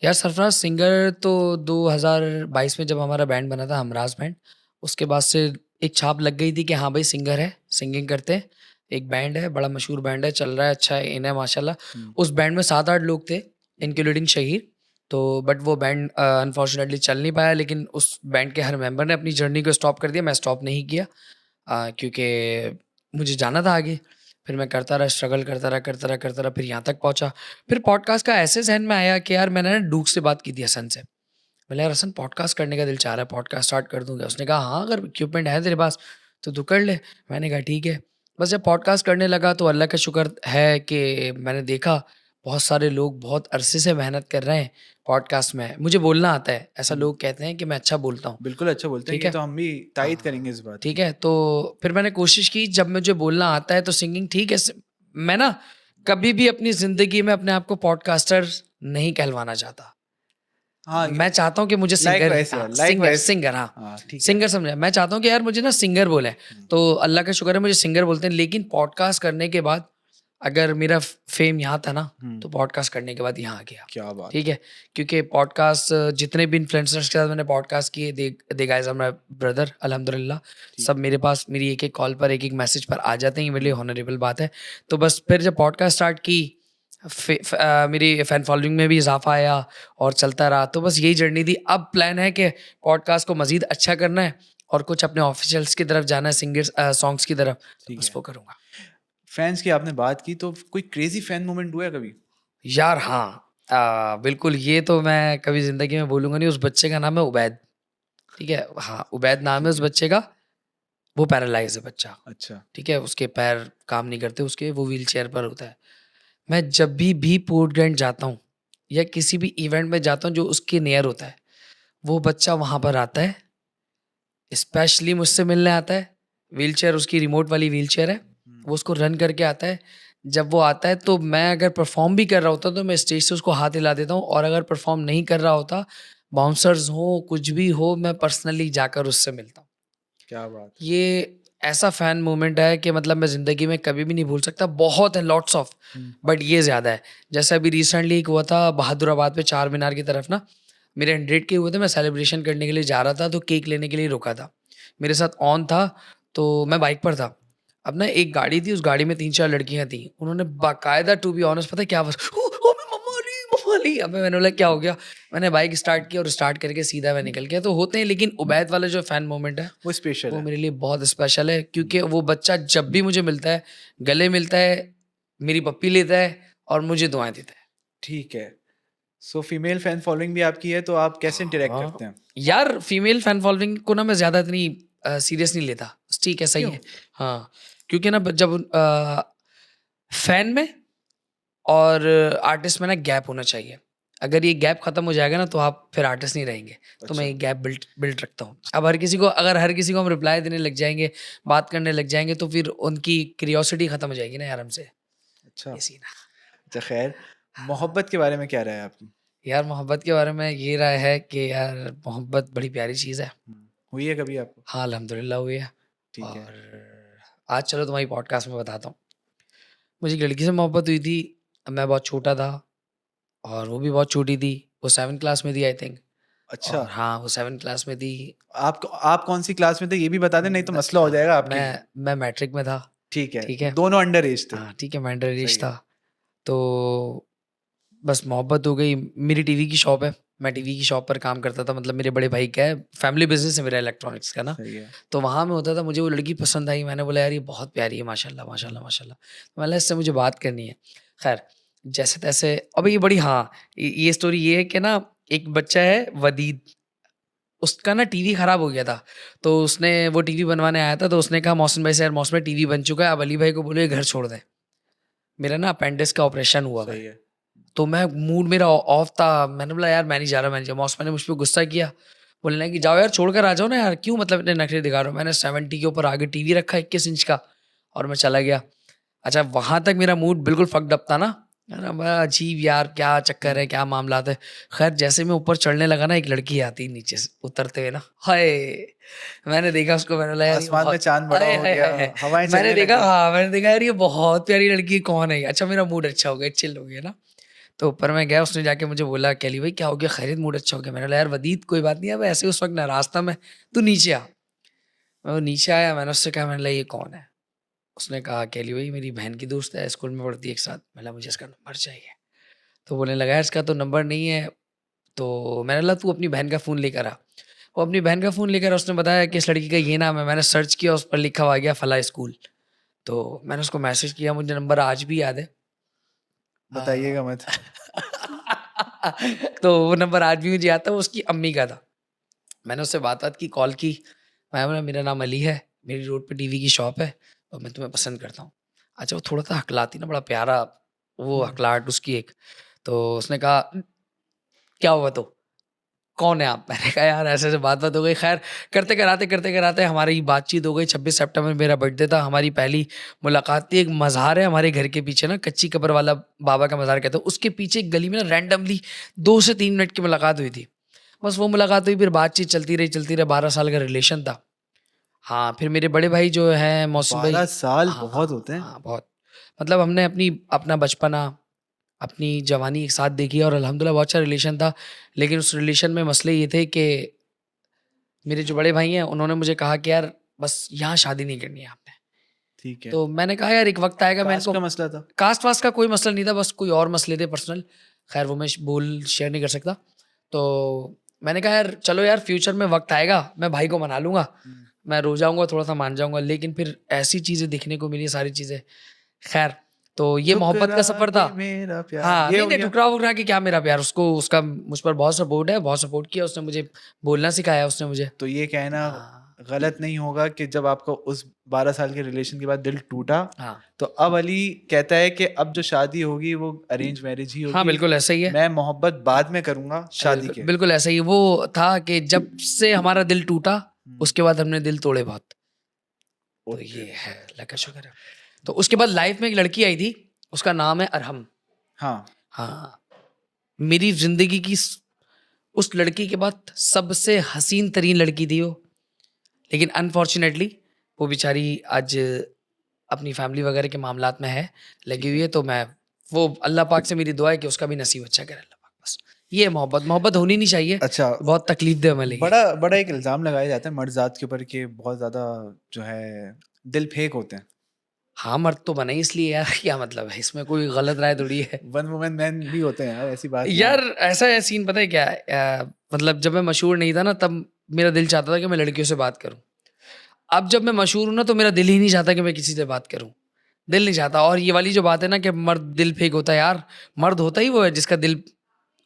Speaker 1: यार सरफराज सिंगर तो 2022 में जब हमारा बैंड बना था हमराज बैंड, उसके बाद से एक छाप लग गई थी कि हाँ भाई सिंगर है, सिंगिंग करते हैं। एक बैंड है, बड़ा मशहूर बैंड है, चल रहा है, अच्छा है, इन है माशाल्लाह।
Speaker 2: हुँ,
Speaker 1: उस बैंड में 7-8 लोग थे, इंक्लूडिंग शहीर। तो बट वो बैंड अनफॉर्चुनेटली चल नहीं पाया, लेकिन उस बैंड के हर मेंबर ने अपनी जर्नी को स्टॉप कर दिया, मैं स्टॉप नहीं किया। क्योंकि मुझे जाना था आगे। फिर मैं करता रहा, स्ट्रगल करता रहा, फिर यहाँ तक पहुँचा। फिर पॉडकास्ट का ऐसे ज़हन में आया कि यार मैंने ना डूक से बात की थी हसन से। बोला यार हसन पॉडकास्ट करने का दिल चाह रहा है, पॉडकास्ट स्टार्ट कर दूँ क्या? उसने कहा हाँ, अगर इक्विपमेंट है तेरे पास तो तू कर ले। मैंने कहा ठीक है। बस जब पॉडकास्ट करने लगा तो अल्लाह का शुक्र है कि मैंने देखा बहुत सारे लोग बहुत अरसे से मेहनत कर रहे हैं पॉडकास्ट में। मुझे बोलना आता है, ऐसा
Speaker 2: हुँ।
Speaker 1: लोग कहते हैं कि मैं अच्छा बोलता हूँ,
Speaker 2: बिल्कुल अच्छा बोलते हैं,
Speaker 1: ठीक
Speaker 2: ये
Speaker 1: है?
Speaker 2: तो हम भी तायद करेंगे
Speaker 1: हाँ,
Speaker 2: इस बात
Speaker 1: ठीक
Speaker 2: की।
Speaker 1: है, तो फिर मैंने कोशिश की जब मुझे बोलना आता है तो सिंगिंग ठीक है मैं ना कभी भी अपनी ज़िंदगी में अपने आप को पॉडकास्टर नहीं कहलवाना चाहता।
Speaker 2: हाँ,
Speaker 1: मैं चाहता हूँ कि मुझे
Speaker 2: लाइकवाइज़ यार, लाइकवाइज़।
Speaker 1: सिंगर हाँ,
Speaker 2: हाँ, ठीक है।
Speaker 1: सिंगर समझा। मैं चाहता हूँ कि यार मुझे ना सिंगर बोलें,
Speaker 2: हुँ,
Speaker 1: तो अल्लाह का शुक्र है मुझे सिंगर बोलते हैं, लेकिन पॉडकास्ट करने के बाद अगर मेरा फ़ेम यहाँ था ना,
Speaker 2: हुँ,
Speaker 1: तो पॉडकास्ट करने के बाद यहाँ आ गया,
Speaker 2: क्या बात
Speaker 1: ठीक
Speaker 2: है।
Speaker 1: है? क्योंकि पॉडकास्ट जितने भी इन्फ्लुएंसर्स के साथ मैंने पॉडकास्ट किए, दे गाइज़ आर माय ब्रदर अल्हम्दुलिल्लाह।
Speaker 2: ठीक
Speaker 1: सब
Speaker 2: है।
Speaker 1: मेरे पास मेरी एक-एक कॉल पर, एक-एक मैसेज पर आ जाते हैं, ये मेरे लिए
Speaker 2: हुँ,
Speaker 1: हॉनरेबल बात है। तो बस फिर जब पॉडकास्ट स्टार्ट की, मेरी फ़ैन फ़ॉलोइंग में भी इज़ाफ़ा आया और चलता रहा, तो बस यही जर्नी थी। अब प्लान है कि पॉडकास्ट को मज़ीद अच्छा करना है और कुछ अपने ऑफ़िशियल्स की तरफ जाना है, सॉन्ग्स की तरफ, तो
Speaker 2: ठीक
Speaker 1: बस
Speaker 2: है।
Speaker 1: वो करूँगा।
Speaker 2: फैन्स की आपने बात की, तो कोई क्रेज़ी फैन मोमेंट हुआ है कभी?
Speaker 1: यार हाँ, बिल्कुल ये तो मैं कभी ज़िंदगी में भूलूँगा नहीं। उस बच्चे का नाम है उबैद, ठीक है? हाँ, उबैद नाम है
Speaker 2: ठीक
Speaker 1: उस
Speaker 2: है।
Speaker 1: बच्चे का, वो पैरालाइज़ है बच्चा,
Speaker 2: अच्छा।
Speaker 1: ठीक है? उसके पैर काम नहीं करते उसके, वो व्हीलचेयर पर होता है। मैं जब भी पोर्ट ग्रैंड जाता हूँ या किसी भी इवेंट में जाता हूँ जो उसके नियर होता है, वो बच्चा वहाँ पर आता है, स्पेशली मुझसे मिलने आता है। व्हीलचेयर उसकी रिमोट वाली व्हीलचेयर है,
Speaker 2: हुँ,
Speaker 1: वो उसको रन करके आता है। जब वो आता है तो मैं अगर परफ़ॉर्म भी कर रहा होता तो मैं स्टेज से उसको हाथ हिला देता हूँ, और अगर परफ़ॉर्म नहीं कर रहा होता, बाउंसर्स हों, कुछ भी हो, मैं पर्सनली जाकर उससे मिलता हूँ।
Speaker 2: क्या बात है।
Speaker 1: ये ऐसा फ़ैन मोमेंट है कि मतलब मैं ज़िंदगी में कभी भी नहीं भूल सकता। बहुत है, लॉट्स ऑफ,
Speaker 2: हुँ,
Speaker 1: बट ये ज़्यादा है। जैसे अभी रिसेंटली एक हुआ था बहादुराबाद पे चार मीनार की तरफ ना, मेरे 100 के हुए थे, मैं सेलिब्रेशन करने के लिए जा रहा था, तो केक लेने के लिए रुका था। मेरे साथ ऑन था, तो मैं बाइक पर था। अब ना एक गाड़ी थी, उस गाड़ी में 3-4 लड़कियाँ थीं। उन्होंने बाकायदा टू बी ऑनेस्ट पता है क्या आवाज़, "ओह! ओह! मम्मा आ रही, मम्मा आ रही।" अबे मैंने बोला क्या हो गया? मैंने बाइक स्टार्ट की और स्टार्ट करके सीधा मैं निकल गया। तो होते हैं, लेकिन उबैद वाला जो फैन मोमेंट है,
Speaker 2: वो स्पेशल
Speaker 1: वो
Speaker 2: है।
Speaker 1: मेरे लिए बहुत स्पेशल है, क्योंकि वो बच्चा जब भी मुझे मिलता है, गले मिलता है, मेरी पप्पी लेता है और मुझे दुआएँ देता है।
Speaker 2: ठीक है। सो फीमेल फैन फॉलोइंग भी आपकी है, तो आप कैसे इंटरेक्ट करते
Speaker 1: हाँ,
Speaker 2: हैं?
Speaker 1: यार फीमेल फैन फॉलोइंग को ना मैं ज़्यादा इतनी सीरियस नहीं लेता। बस ठीक है, सही
Speaker 2: क्यों?
Speaker 1: है। हाँ, क्योंकि ना जब फैन में और आर्टिस्ट में ना गैप होना चाहिए। अगर ये गैप खत्म हो जाएगा ना, तो आप फिर आर्टिस्ट नहीं रहेंगे। तो मैं
Speaker 2: अच्छा।
Speaker 1: ये गैप बिल्ट बिल्ट रखता हूँ। अब हर किसी को हम रिप्लाई देने लग जाएँगे, बात करने लग जाएँगे, तो फिर उनकी क्यूरियोसिटी खत्म हो जाएगी ना यार हमसे,
Speaker 2: अच्छा।
Speaker 1: ये सीन है।
Speaker 2: अच्छा, खैर,
Speaker 1: हाँ,
Speaker 2: मोहब्बत के बारे में क्या राय है आपकी?
Speaker 1: यार मोहब्बत के बारे में ये राय है कि यार मोहब्बत बड़ी प्यारी चीज़ है।
Speaker 2: हुई है कभी आपको?
Speaker 1: हाँ, अल्हम्दुलिल्लाह हुई है।
Speaker 2: ठीक है।
Speaker 1: और आज चलो तुम्हारी पॉडकास्ट में बताता हूँ। मुझे एक लड़की से मोहब्बत हुई थी, मैं बहुत छोटा था और वो भी बहुत छोटी थी। वो 7th क्लास में थी आई थिंक।
Speaker 2: अच्छा,
Speaker 1: और हाँ, वो 7th क्लास में थी।
Speaker 2: आप कौन-सी क्लास में थे ये भी बता दें, नहीं तो
Speaker 1: मैं
Speaker 2: मसला हो जाएगा आपके लिए।
Speaker 1: मैं मैट्रिक में था,
Speaker 2: ठीक है,
Speaker 1: ठीक है?
Speaker 2: दोनों अंडर एज थे।
Speaker 1: हाँ, ठीक है, मैं अंडर एज
Speaker 2: सही है।
Speaker 1: था। तो बस मोहब्बत हो गई। मेरी टीवी की शॉप है, मैं टीवी की शॉप पर काम करता था, मतलब मेरे बड़े भाई का है, फैमिली बिज़नेस है मेरा इलेक्ट्रॉनिक्स का ना।
Speaker 2: सही है।
Speaker 1: तो वहाँ मैं होता था, मुझे वो लड़की पसंद आई, मैंने बोला यार ये बहुत प्यारी है, माशाल्लाह, माशाल्लाह, माशाल्लाह। तो मैंने इससे मुझे बात करनी है। ख़ैर, जैसे-तैसे अब ये बड़ी हाँ, ये स्टोरी ये है कि ना एक बच्चा है वदीद, उसका ना टीवी ख़राब हो गया था। तो उसने वो टीवी बनवाने आया था, तो उसने कहा मोहसिन भाई से, यार मोहसिन भाई टीवी बन चुका है, अब अली भाई को बोलो ये घर छोड़ दें। मेरा ना अपेंडिक्स का ऑपरेशन हुआ हुआ है।
Speaker 2: सही है।
Speaker 1: तो मैं मूड मेरा ऑफ था, मैंने बोला यार मैं नहीं जा रहा, मैं नहीं जा रहा। मौसम ने मुझ पे गुस्सा किया, बोलने लगी कि जाओ यार छोड़ कर आ जाओ ना यार, क्यों मतलब इतने नखरे दिखा रहे हो। मैंने 70 के ऊपर आगे टीवी रखा 21 इंच का और मैं चला गया। अच्छा, वहाँ तक मेरा मूड बिल्कुल फक्ड अप था ना, मैंने बोला अजीब यार क्या चक्कर है, क्या मामलात है। खैर जैसे मैं ऊपर चढ़ने लगा ना, एक लड़की आती नीचे से उतरते हुए ना, हाय, मैंने देखा उसको, मैंने बोला यार ये
Speaker 2: आसमान में
Speaker 1: बहुत,
Speaker 2: चाँद बड़ा
Speaker 1: हाय
Speaker 2: हो
Speaker 1: हाय
Speaker 2: गया,
Speaker 1: हाय हाय।
Speaker 2: हवाएँ
Speaker 1: मैंने
Speaker 2: चलने लग
Speaker 1: देखा,
Speaker 2: गई।
Speaker 1: हाँ मैंने देखा यार ये बहुत प्यारी लड़की है, कौन है ये? अच्छा मेरा मूड अच्छा हो गया, चिल हो गया ना। तो ऊपर मैं गया, उसने जाके मुझे बोला कि अली भाई क्या हो गया, खैरियत, मूड अच्छा हो गया? मैंने बोला यार वदीद कोई बात नहीं है, अब ऐसे उस वक्त नाराज था मैं, तू नीचे आ। मैं वो नीचे आया, मैंने उससे कहा, मैंने बोला ये कौन है? उसने कहा कि अली भाई मेरी बहन की दोस्त है, स्कूल में पढ़ती है एक साथ। मैंने बोला मुझे इसका नंबर चाहिए। तो बोलने लगा यार इसका तो नंबर नहीं है। तो मैंने बोला तू अपनी बहन का फ़ोन लेकर आ। वो अपनी बहन का फ़ोन लेकर, उसने बताया कि इस लड़की का ये नाम है। मैंने सर्च किया, उस पर लिखा हुआ आ गया फला स्कूल। तो मैंने उसको मैसेज किया, मुझे नंबर आज भी याद है।
Speaker 2: बताइएगा मत।
Speaker 1: तो वो नंबर आज भी मुझे याद था, वो उसकी अम्मी का था। मैंने उससे बात-वात की, कॉल की। मैं बोला मेरा नाम अली है, मेरी रोड पे टीवी की शॉप है और मैं तुम्हें पसंद करता हूँ। अच्छा वो थोड़ा-सा हकलाती ना, बड़ा प्यारा वो
Speaker 2: हुँ।
Speaker 1: हकलाहट उसकी एक। तो उसने कहा क्या हुआ तो? कौन है आप? मैंने कहा यार ऐसे-ऐसे बात-वात हो गई। ख़ैर करते-कराते हमारी बातचीत हो गई। 26 सितंबर मेरा बर्थडे था, हमारी पहली मुलाकात थी। एक मज़ार है हमारे घर के पीछे ना, कच्ची कब्र वाला बाबा का मज़ार कहते हैं। उसके पीछे एक गली में ना रैंडमली 2 से 3 मिनट की मुलाकात हुई थी। बस वो मुलाकात हुई, फिर बातचीत चलती रही, 12 साल का रिलेशन था। हाँ, फिर मेरे बड़े भाई जो हैं मौसिम
Speaker 2: 12
Speaker 1: भाई,
Speaker 2: साल
Speaker 1: हाँ,
Speaker 2: बहुत होते हैं।
Speaker 1: हाँ, बहुत। मतलब हमने अपना बचपना, अपनी जवानी एक साथ देखी है और अल्हम्दुलिल्लाह बहुत अच्छा रिलेशन था। लेकिन उस रिलेशन में मसले ये थे कि मेरे जो बड़े भाई हैं उन्होंने मुझे कहा कि यार बस यहाँ शादी नहीं करनी है आपने।
Speaker 2: ठीक है।
Speaker 1: तो मैंने कहा यार एक वक़्त आएगा, मैं
Speaker 2: कास्ट
Speaker 1: इनको
Speaker 2: का मसला था?
Speaker 1: कास्ट-वास्ट का कोई मसला नहीं था, बस कोई और मसले थे पर्सनल। ख़ैर वो मैं शेयर नहीं कर सकता। तो मैंने कहा यार चलो यार फ्यूचर में वक़्त आएगा, मैं भाई को मना लूँगा।
Speaker 2: हुँ।
Speaker 1: मैं रो जाऊँगा, थोड़ा-सा मान जाऊँगा, लेकिन फिर ऐसी चीज़ें दिखने को मिली, सारी चीज़ें। ख़ैर, तो ये मोहब्बत का
Speaker 2: ठुकरा
Speaker 1: सफ़र था।
Speaker 2: के मेरा प्यार,
Speaker 1: हाँ,
Speaker 2: ये हो
Speaker 1: नहीं-नहीं,
Speaker 2: गया?
Speaker 1: ठुकरा-वुकरा के क्या मेरा प्यार, उसका मुझ पर बहुत सपोर्ट है, बहुत सपोर्ट किया उसने मुझे, बोलना सिखाया उसने मुझे।
Speaker 2: तो ये कहना
Speaker 1: हाँ,
Speaker 2: गलत नहीं होगा कि जब आपका उस 12 साल के रिलेशन के बाद दिल टूटा,
Speaker 1: हाँ।
Speaker 2: तो अब अली कहता है कि अब जो शादी होगी वो अरेंज मैरिज ही
Speaker 1: हाँ,
Speaker 2: होगी।
Speaker 1: बिल्कुल ऐसा ही है।
Speaker 2: मैं मोहब्बत बाद में करूँगा शादी
Speaker 1: बिल्कुल,
Speaker 2: के।
Speaker 1: बिल्कुल ऐसा ही है। वो था कि जब से हमारा दिल टूटा,
Speaker 2: हुँ।
Speaker 1: उसके बाद हमने दिल तोड़े बहुत। तो
Speaker 2: ओके।
Speaker 1: ये है, अल्लाह का शुक्र है। तो उसके बाद लाइफ़ में एक लड़की आई थी, उसका नाम है अरहम।
Speaker 2: हाँ।
Speaker 1: हाँ, मेरी ज़िंदगी की उस लड़की के बाद सबसे हसीन तरीन लड़की थी वो। लेकिन अनफॉर्च्युनेटली वो बेचारी आज अपनी फैमिली वगैरह के मामलात में है, लगी
Speaker 2: ठीक
Speaker 1: हुई
Speaker 2: है।
Speaker 1: है। तो मैं वो अल्लाह पाक से मेरी दुआ है कि उसका भी नसीब अच्छा करे अल्लाह पाक बस। ये मोहब्बत मोहब्बत होनी नहीं चाहिए,
Speaker 2: अच्छा,
Speaker 1: बहुत तकलीफ दे मिलेगी।
Speaker 2: बड़ा बड़ा एक इल्ज़ाम लगाया जाता है मर्द ज़ात के ऊपर कि बहुत ज़्यादा जो है दिल फेक होते हैं।
Speaker 1: हाँ, मर्द तो बने ही इसलिए यार, क्या मतलब है, इसमें कोई गलत राय थोड़ी है।
Speaker 2: वन वुमन मैन भी होते हैं यार, ऐसी बात नहीं
Speaker 1: यार
Speaker 2: है।
Speaker 1: ऐसा है सीन, पता है क्या है, मतलब जब मैं मशहूर नहीं था ना, तब मेरा दिल चाहता था कि मैं लड़कियों से बात करूं। अब जब मैं मशहूर हूं ना, तो मेरा दिल ही नहीं चाहता कि मैं किसी से बात करूं। दिल नहीं चाहता। और ये वाली जो बात है ना कि मर्द दिल फेंक होता है, यार मर्द होता ही वो है जिसका दिल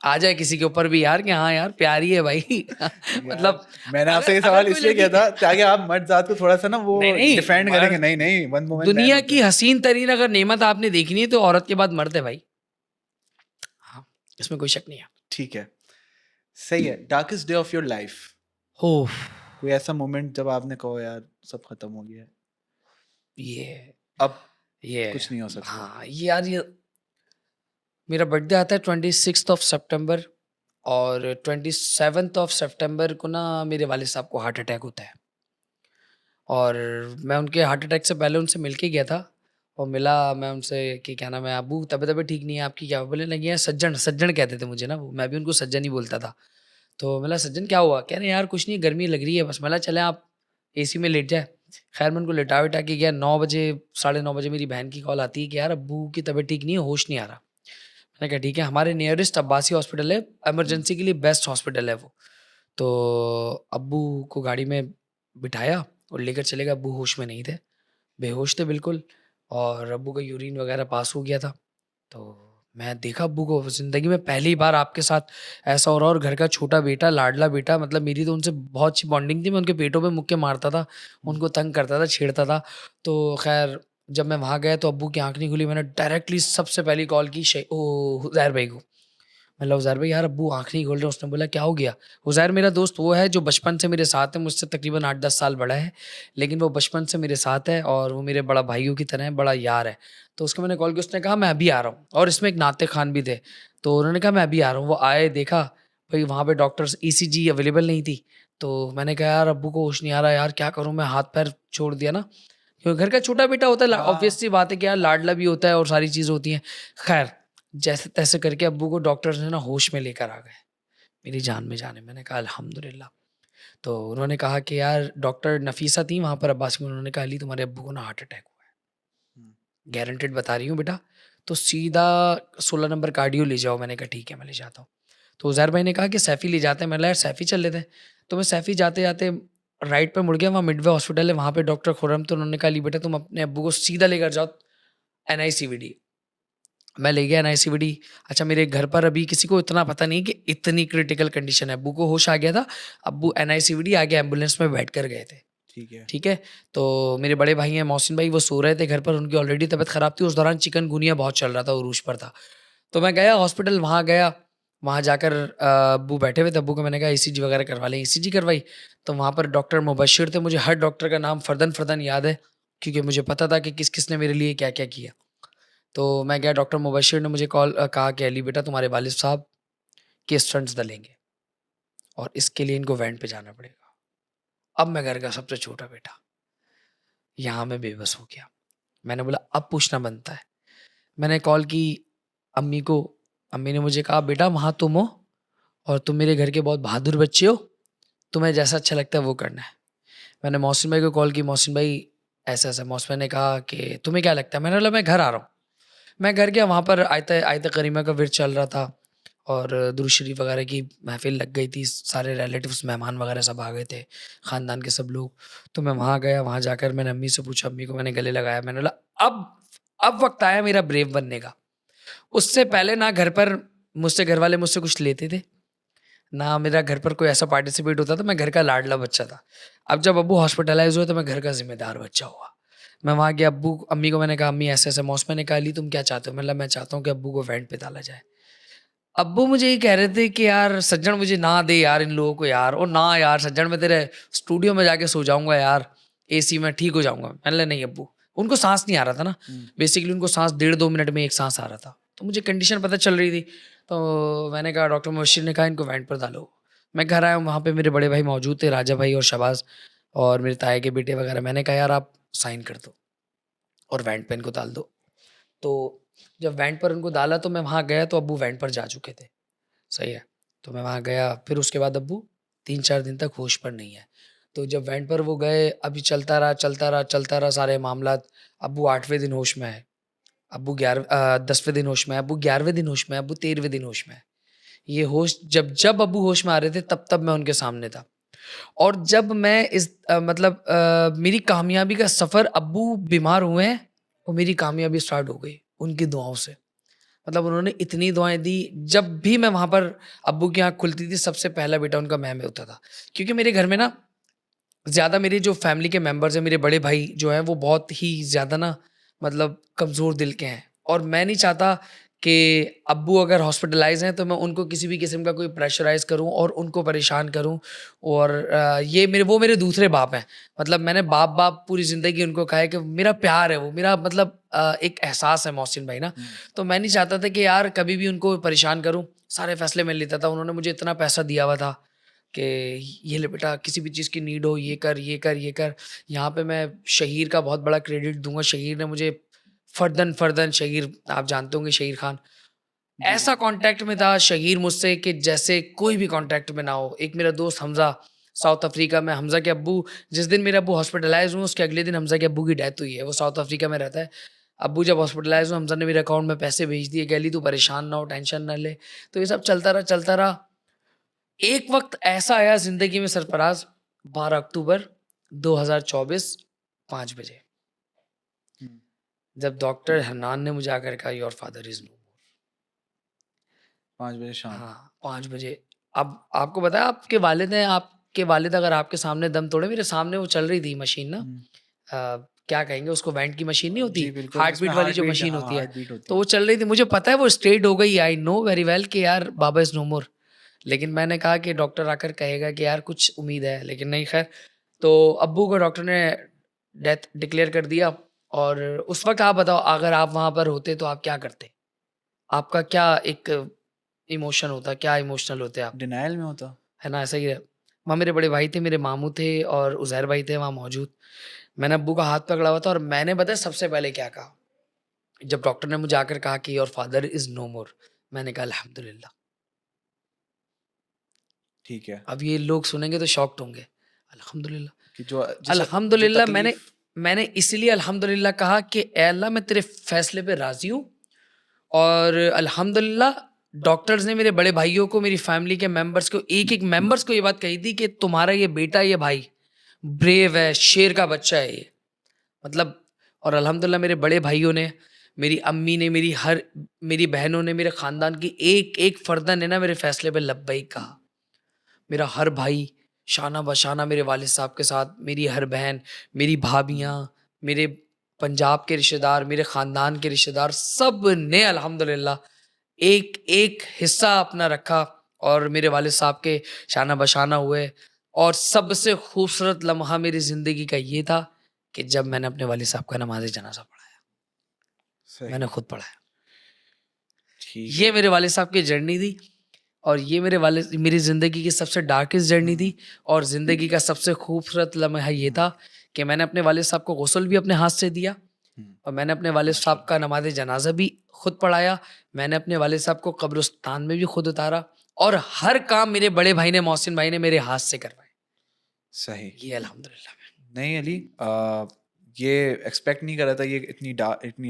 Speaker 1: आ जाए किसी के ऊपर भी यार, कि हाँ यार प्यारी है भाई।
Speaker 2: यार,
Speaker 1: मतलब
Speaker 2: मैंने
Speaker 1: अगर
Speaker 2: आपसे ये
Speaker 1: अगर
Speaker 2: सवाल
Speaker 1: कोई
Speaker 2: इसलिए किया
Speaker 1: लड़की
Speaker 2: था ताकि आप मर्द ज़ात को थोड़ा-सा ना वो
Speaker 1: नहीं नहीं,
Speaker 2: डिफेंड करें कि
Speaker 1: मर्द,
Speaker 2: नहीं, नहीं, वन वुमन मैन
Speaker 1: दुनिया
Speaker 2: होते
Speaker 1: की
Speaker 2: हैं।
Speaker 1: हसीन तरीन अगर नेमत आपने देखनी है तो औरत के बाद मर्द है भाई। हाँ, इसमें कोई शक नहीं है।
Speaker 2: ठीक है, सही है। Darkest day of your life,
Speaker 1: हो,
Speaker 2: कोई ऐसा मोमेंट जब आपने कहो यार सब खत्म हो गया है,
Speaker 1: ये
Speaker 2: अब
Speaker 1: ये
Speaker 2: कुछ नहीं हो सकता?
Speaker 1: हाँ, ये यार, ये मेरा बर्थडे आता है 26th ऑफ सितंबर, और 27th ऑफ सितंबर को ना मेरे वालिद साहब को हार्ट अटैक होता है। और मैं उनके हार्ट अटैक से पहले उनसे मिल के गया था, और मिला मैं उनसे कि क्या नाम है अबू, तबीयत तबीयत ठीक नहीं है आपकी क्या? बोले लगे हैं सज्जन, सज्जन कहते थे मुझे ना वो, मैं भी उनको सज्जन ही बोलता था। तो मिला सज्जन क्या हुआ? कह रहे हैं यार कुछ नहीं, गर्मी लग रही है बस। मिला चले आप एसी में लेट जाए। खैर मैं उनको लेटा वेटा के गया। 9 बजे, 9:30 बजे मेरी बहन की कॉल आती है कि यार अब्बू की तबीयत ठीक नहीं है, होश नहीं आ रहा। मैंने कहा ठीक है, हमारे नियरेस्ट अब्बासी हॉस्पिटल है,
Speaker 2: हुँ,
Speaker 1: इमरजेंसी के लिए बेस्ट हॉस्पिटल है वो। तो अब्बू को गाड़ी में बिठाया और लेकर चले गए। अब्बू होश में नहीं थे, बेहोश थे बिल्कुल, और अब्बू का यूरिन वगैरह पास हो गया था। तो मैं देखा अब्बू को, ज़िंदगी में पहली बार आपके साथ ऐसा हो रहा, और घर का छोटा बेटा, लाडला बेटा, मतलब मेरी तो उनसे बहुत अच्छी बॉन्डिंग थी। मैं उनके पेटों पे मुक्के मारता था,
Speaker 2: हुँ।
Speaker 1: उनको तंग करता था, छेड़ता था। तो ख़ैर जब मैं वहाँ गया तो अब्बू की आँख नहीं खुली। मैंने डायरेक्टली सबसे पहली कॉल की हुज़ैर भाई को। मतलब उज़ैर भाई यार अब्बू आँख नहीं खोल रहे। उसने बोला क्या हो गया? उज़ैर मेरा दोस्त वो है जो बचपन से मेरे साथ है, मुझसे तकरीबन 8-10 साल बड़ा है, लेकिन वो बचपन से मेरे साथ है और वो मेरे बड़ा भाइयों की तरह है, बड़ा यार है। तो उसको मैंने कॉल किया, उसने कहा मैं अभी आ रहा हूँ, और इसमें एक नाते खान भी थे। तो उन्होंने कहा मैं अभी आ रहा हूँ। वो आए, देखा भई वहाँ पे डॉक्टर्स ईसीजी अवेलेबल नहीं थी। तो मैंने कहा यार अब्बू को होश नहीं आ रहा यार, क्या करूँ मैं? हाथ-पैर छोड़ दिया ना, क्योंकि घर का छोटा बेटा होता है,
Speaker 2: हाँ।
Speaker 1: ऑब्वियस सी बात है कि यार लाडला भी होता है और सारी चीज़ होती हैं। खैर जैसे-तैसे करके अब्बू को डॉक्टर्स ने ना होश में लेकर आ गए, मेरी जान में जान है। मैंने कहा अल्हम्दुलिल्लाह। तो उन्होंने कहा कि यार डॉक्टर नफ़ीसा थी वहाँ पर अब्बासी में, उन्होंने कहा अली तुम्हारे अब्बू को ना हार्ट अटैक हुआ है,
Speaker 2: हुँ,
Speaker 1: गारंटीड बता रही हूँ बेटा, तो सीधा 16 नंबर कार्डियो ले जाओ। मैंने कहा ठीक है मैं ले जाता हूँ। तो उज़ैर भाई ने कहा कि सैफ़ी ले जाते हैं। मैंने कहा यार सैफ़ी चल लेते हैं। तो मैं सैफ़ी जाते-जाते राइट पे मुड़ गया, वहाँ मिडवे हॉस्पिटल है, वहाँ पे डॉक्टर खुर्रम थे। उन्होंने कहा अली बेटा तुम अपने अब्बू को सीधा लेकर जाओ एनआईसीवीडी। मैं ले गया एनआईसीवीडी। अच्छा मेरे घर पर अभी किसी को इतना पता नहीं कि इतनी क्रिटिकल कंडीशन है। अब्बू को होश आ गया था, अब्बू एनआईसीवीडी आगे एम्बुलेंस में बैठकर गए थे।
Speaker 2: ठीक है।
Speaker 1: ठीक है? तो मेरे बड़े भाई हैं मोहसिन भाई, वो सो रहे थे घर पर, उनकी ऑलरेडी तबीयत ख़राब थी। उस दौरान चिकनगुनिया बहुत चल रहा था, उरूज पर था। तो मैं गया हॉस्पिटल, वहाँ गया, वहाँ जाकर अब्बू बैठे हुए थे। अब्बू को मैंने कहा ईसीजी वगैरह करवा लें, ईसीजी करवाई। तो वहाँ पर डॉक्टर मुबशिर थे, मुझे हर डॉक्टर का नाम फ़र्दन-फ़र्दन याद है, क्योंकि मुझे पता था कि किस-किस ने मेरे लिए क्या-क्या किया। तो मैं गया, डॉक्टर मुबशिर ने मुझे कहा कि अली बेटा तुम्हारे वालिद साहब के स्टंट्स डलेंगे और इसके लिए इनको वैन पे जाना पड़ेगा। अब मैं घर का सबसे छोटा बेटा, यहाँ मैं बेबस हो गया। मैंने बोला अब पूछना बनता है। मैंने कॉल की अम्मी को, अम्मी ने मुझे कहा बेटा वहाँ तुम हो और तुम मेरे घर के बहुत बहादुर बच्चे हो, तुम्हें जैसा अच्छा लगता है वो करना है। मैंने मोहसिन भाई को कॉल की, मोहसिन भाई ऐसा-ऐसा। मोहसिन भाई ने कहा कि तुम्हें क्या लगता है? मैंने बोला मैं घर आ रहा हूँ। मैं घर गया, वहाँ पर आयत आयत करीमा का विर्द चल रहा था और दुरूद शरीफ वगैरह की महफ़िल लग गई थी। सारे रिलेटिव्स, मेहमान वगैरह सब आ गए थे, ख़ानदान के सब लोग। तो मैं वहाँ गया, वहाँ जाकर मैंने अम्मी से पूछा, अम्मी को मैंने गले लगाया। मैंने बोला अब वक़्त आया मेरा ब्रेव बनने का। उससे पहले ना घर पर मुझसे घरवाले मुझसे कुछ लेते थे, ना मेरा घर पर कोई ऐसा पार्टिसिपेट होता था। मैं घर का लाडला बच्चा था। अब जब अब्बू हॉस्पिटलाइज़ हुए तो मैं घर का ज़िम्मेदार बच्चा हुआ। मैं वहाँ गया, अब्बू अम्मी को मैंने कहा अम्मी ऐसे-ऐसे। मौसी ने कहा अली तुम क्या चाहते हो? मैंने बोला मैं चाहता हूँ कि अब्बू को वैन पे डाला जाए। अब्बू मुझे ये कह रहे थे कि यार सज्जन मुझे ना दे यार इन लोगों को यार, और ना यार सज्जन मैं तेरे स्टूडियो में जाके सो जाऊँगा यार, एसी में ठीक हो जाऊँगा। मैंने बोला नहीं अब्बू, उनको साँस नहीं आ रहा था ना,
Speaker 2: हुँ,
Speaker 1: बेसिकली उनको साँस डेढ़ 2 मिनट में एक साँस आ रहा था। तो मुझे कंडीशन पता चल रही थी। तो मैंने कहा, डॉक्टर मुबशिर ने कहा इनको वैन पर डालो। मैं घर आया, वहाँ पे मेरे बड़े भाई मौजूद थे, राजा भाई और शहबाज़ और मेरे ताए के बेटे वगैरह। मैंने कहा यार आप साइन कर दो और वैन पे इनको डाल दो। तो जब वैन पर उनको डाला तो मैं वहाँ गया तो अब्बू वैन पर जा चुके थे। सही है। तो मैं वहाँ गया, फिर उसके बाद अब्बू 3-4 दिन तक होश पर नहीं है। तो जब वैन पर वो गए, अभी चलता रहा सारे मामलात। अब्बू 8वें दिन होश में है, अब्बू 10वें दिन होश में है, अब्बू 11वें दिन होश में है, अब्बू 13वें दिन होश में है। ये होश जब अब्बू होश में आ रहे थे, तब मैं उनके सामने था। और जब मैं मतलब मेरी कामयाबी का सफ़र, अब्बू बीमार हुए हैं और मेरी कामयाबी स्टार्ट हो गई उनकी दुआओं से। मतलब उन्होंने इतनी दुआएँ दी, जब भी मैं वहाँ पर, अब्बू की आँख खुलती थी, सबसे पहला बेटा उनका मैं होता था। क्योंकि मेरे घर में ना, ज़्यादा मेरे जो फैमिली के मेंबर्स हैं, मेरे बड़े भाई जो हैं, वो बहुत ही ज़्यादा ना, मतलब कमज़ोर दिल के हैं। और मैं नहीं चाहता कि अब्बू अगर हॉस्पिटलाइज़ हैं, तो मैं उनको किसी भी किस्म का कोई प्रेशराइज़ करूँ और उनको परेशान करूँ। और ये मेरे दूसरे बाप हैं। मतलब मैंने बाप-बाप पूरी ज़िंदगी उनको कहा है कि मेरा प्यार है वो, मेरा मतलब एक एहसास है मोहसिन भाई ना।
Speaker 2: हुँ,
Speaker 1: तो मैं नहीं चाहता था कि यार कभी भी उनको परेशान करूँ, सारे फ़ैसले मैं लेता था। उन्होंने मुझे इतना पैसा दिया हुआ था कि ये ले बेटा, किसी भी चीज़ की नीड हो, ये कर, ये कर, ये कर। यहाँ पे मैं शहीर का बहुत बड़ा क्रेडिट दूँगा। शहीर ने मुझे फ़र्दन शहीर, आप जानते होंगे शहीर खान,
Speaker 2: जी।
Speaker 1: ऐसा कॉन्टैक्ट में था शहीर मुझसे कि जैसे कोई भी कॉन्टैक्ट में ना हो। एक मेरा दोस्त हमज़ा, साउथ अफ्रीका में, हमज़ा के अब्बू, जिस दिन मेरे अब्बू हॉस्पिटलाइज़ हुए, उसके अगले दिन हमज़ा के अब्बू की डेथ हुई है। वो साउथ अफ्रीका में रहता है। अब्बू जब हॉस्पिटलाइज़ हुए, हमज़ा ने मेरे अकाउंट में पैसे भेज दिए, कह ली तू परेशान ना हो, टेंशन ना ले। तो ये सब चलता रहा। एक वक़्त ऐसा आया ज़िंदगी में सरफ़राज़, 12 अक्टूबर 2024, 5 बजे,
Speaker 2: हुँ,
Speaker 1: जब डॉक्टर हन्नान ने मुझे आकर कहा योर फादर इज़ नो मोर।
Speaker 2: 5 बजे शाम।
Speaker 1: हाँ, 5 बजे। अब आपको पता है, आपके वालिद हैं, आपके वालिद अगर आपके सामने दम तोड़े, मेरे सामने वो चल रही थी मशीन ना,
Speaker 2: हुँ,
Speaker 1: क्या कहेंगे उसको, वेंट की मशीन नहीं होती,
Speaker 2: जी बिल्कुल,
Speaker 1: हार्ट
Speaker 2: जिसमें
Speaker 1: बीट वाली
Speaker 2: हार्ट
Speaker 1: जो
Speaker 2: बीट,
Speaker 1: मशीन
Speaker 2: हाँ,
Speaker 1: होती है,
Speaker 2: हार्ट बीट होती
Speaker 1: तो
Speaker 2: है।
Speaker 1: वो चल रही थी। मुझे पता है वो स्ट्रेट हो गई, आई नो वेरी वेल कि यार बाबा इज़ नो मोर। लेकिन मैंने कहा कि डॉक्टर आकर कहेगा कि यार कुछ उम्मीद है, लेकिन नहीं, खैर। तो अब्बू को डॉक्टर ने डेथ डिक्लेयर कर दिया। और उस वक़्त आप बताओ, अगर आप वहाँ पर होते तो आप क्या करते? आपका क्या एक इमोशन होता, क्या इमोशनल होते आप?
Speaker 2: डिनायल में होता।
Speaker 1: है ना? ऐसा ही है। वहाँ मेरे बड़े भाई थे, मेरे मामू थे और उज़ैर भाई थे वहाँ मौजूद। मैंने अब्बू का हाथ पकड़ा हुआ था और मैंने पता है सबसे पहले क्या कहा? जब डॉक्टर ने मुझे आकर कहा कि योर फादर इज़ नो मोर, मैंने कहा अल्हम्दुलिल्लाह।
Speaker 2: ठीक है,
Speaker 1: अब ये लोग सुनेंगे तो शॉक्ड होंगे। अल्हम्दुलिल्लाह।
Speaker 2: कि जो
Speaker 1: अल्हम्दुलिल्लाह मैंने
Speaker 2: तकलीफ़।
Speaker 1: मैंने इसलिए अल्हम्दुलिल्लाह कहा कि ए अल्लाह, मैं तेरे फ़ैसले पे राज़ी हूँ। और अल्हम्दुलिल्लाह डॉक्टर्स ने मेरे बड़े भाइयों को, मेरी फ़ैमिली के मेंबर्स को, एक-एक मेंबर्स को ये बात कही थी कि तुम्हारा ये बेटा, ये भाई ब्रेव है, शेर का बच्चा है ये। मतलब, और अल्हम्दुलिल्लाह मेरे बड़े भाइयों ने, मेरी अम्मी ने, मेरी बहनों ने, मेरे ख़ानदान की एक-एक फ़र्द ने ना मेरे फ़ैसले पे लब्बैक कहा। मेरा हर भाई शाना बशाना मेरे वालिद साहब के साथ, मेरी हर बहन, मेरी भाभियाँ, मेरे पंजाब के रिश्तेदार, मेरे ख़ानदान के रिश्तेदार, सब ने अल्हम्दुलिल्लाह एक-एक हिस्सा अपना रखा और मेरे वालिद साहब के शाना बशाना हुए। और सबसे खूबसूरत लम्हा मेरी ज़िंदगी का ये था कि जब मैंने अपने वालिद साहब का नमाज़ जनाज़ा पढ़ाया, मैंने
Speaker 2: सही,
Speaker 1: खुद पढ़ाया।
Speaker 2: ठीक
Speaker 1: ये
Speaker 2: है।
Speaker 1: मेरे वालिद साहब की जर्नी थी। और ये मेरी ज़िंदगी की सबसे डार्केस्ट जर्नी थी।
Speaker 2: हुँ,
Speaker 1: और ज़िंदगी का सबसे खूबसूरत लम्हा ये
Speaker 2: हुँ,
Speaker 1: था कि मैंने अपने वालिद साहब को गुस्ल भी अपने हाथ से दिया
Speaker 2: हुँ,
Speaker 1: और मैंने अपने वालिद साहब
Speaker 2: माशाअल्लाह।
Speaker 1: का नमाज़ जनाज़ा भी खुद पढ़ाया। मैंने अपने वालिद साहब को कब्रिस्तान में भी खुद उतारा और हर काम मेरे बड़े भाई ने, मोहसिन भाई ने मेरे हाथ से करवाए।
Speaker 2: सही।
Speaker 1: ये अल्हम्दुलिल्लाह में।
Speaker 2: नहीं अली, ये एक्सपेक्ट नहीं कर रहा था, ये इतनी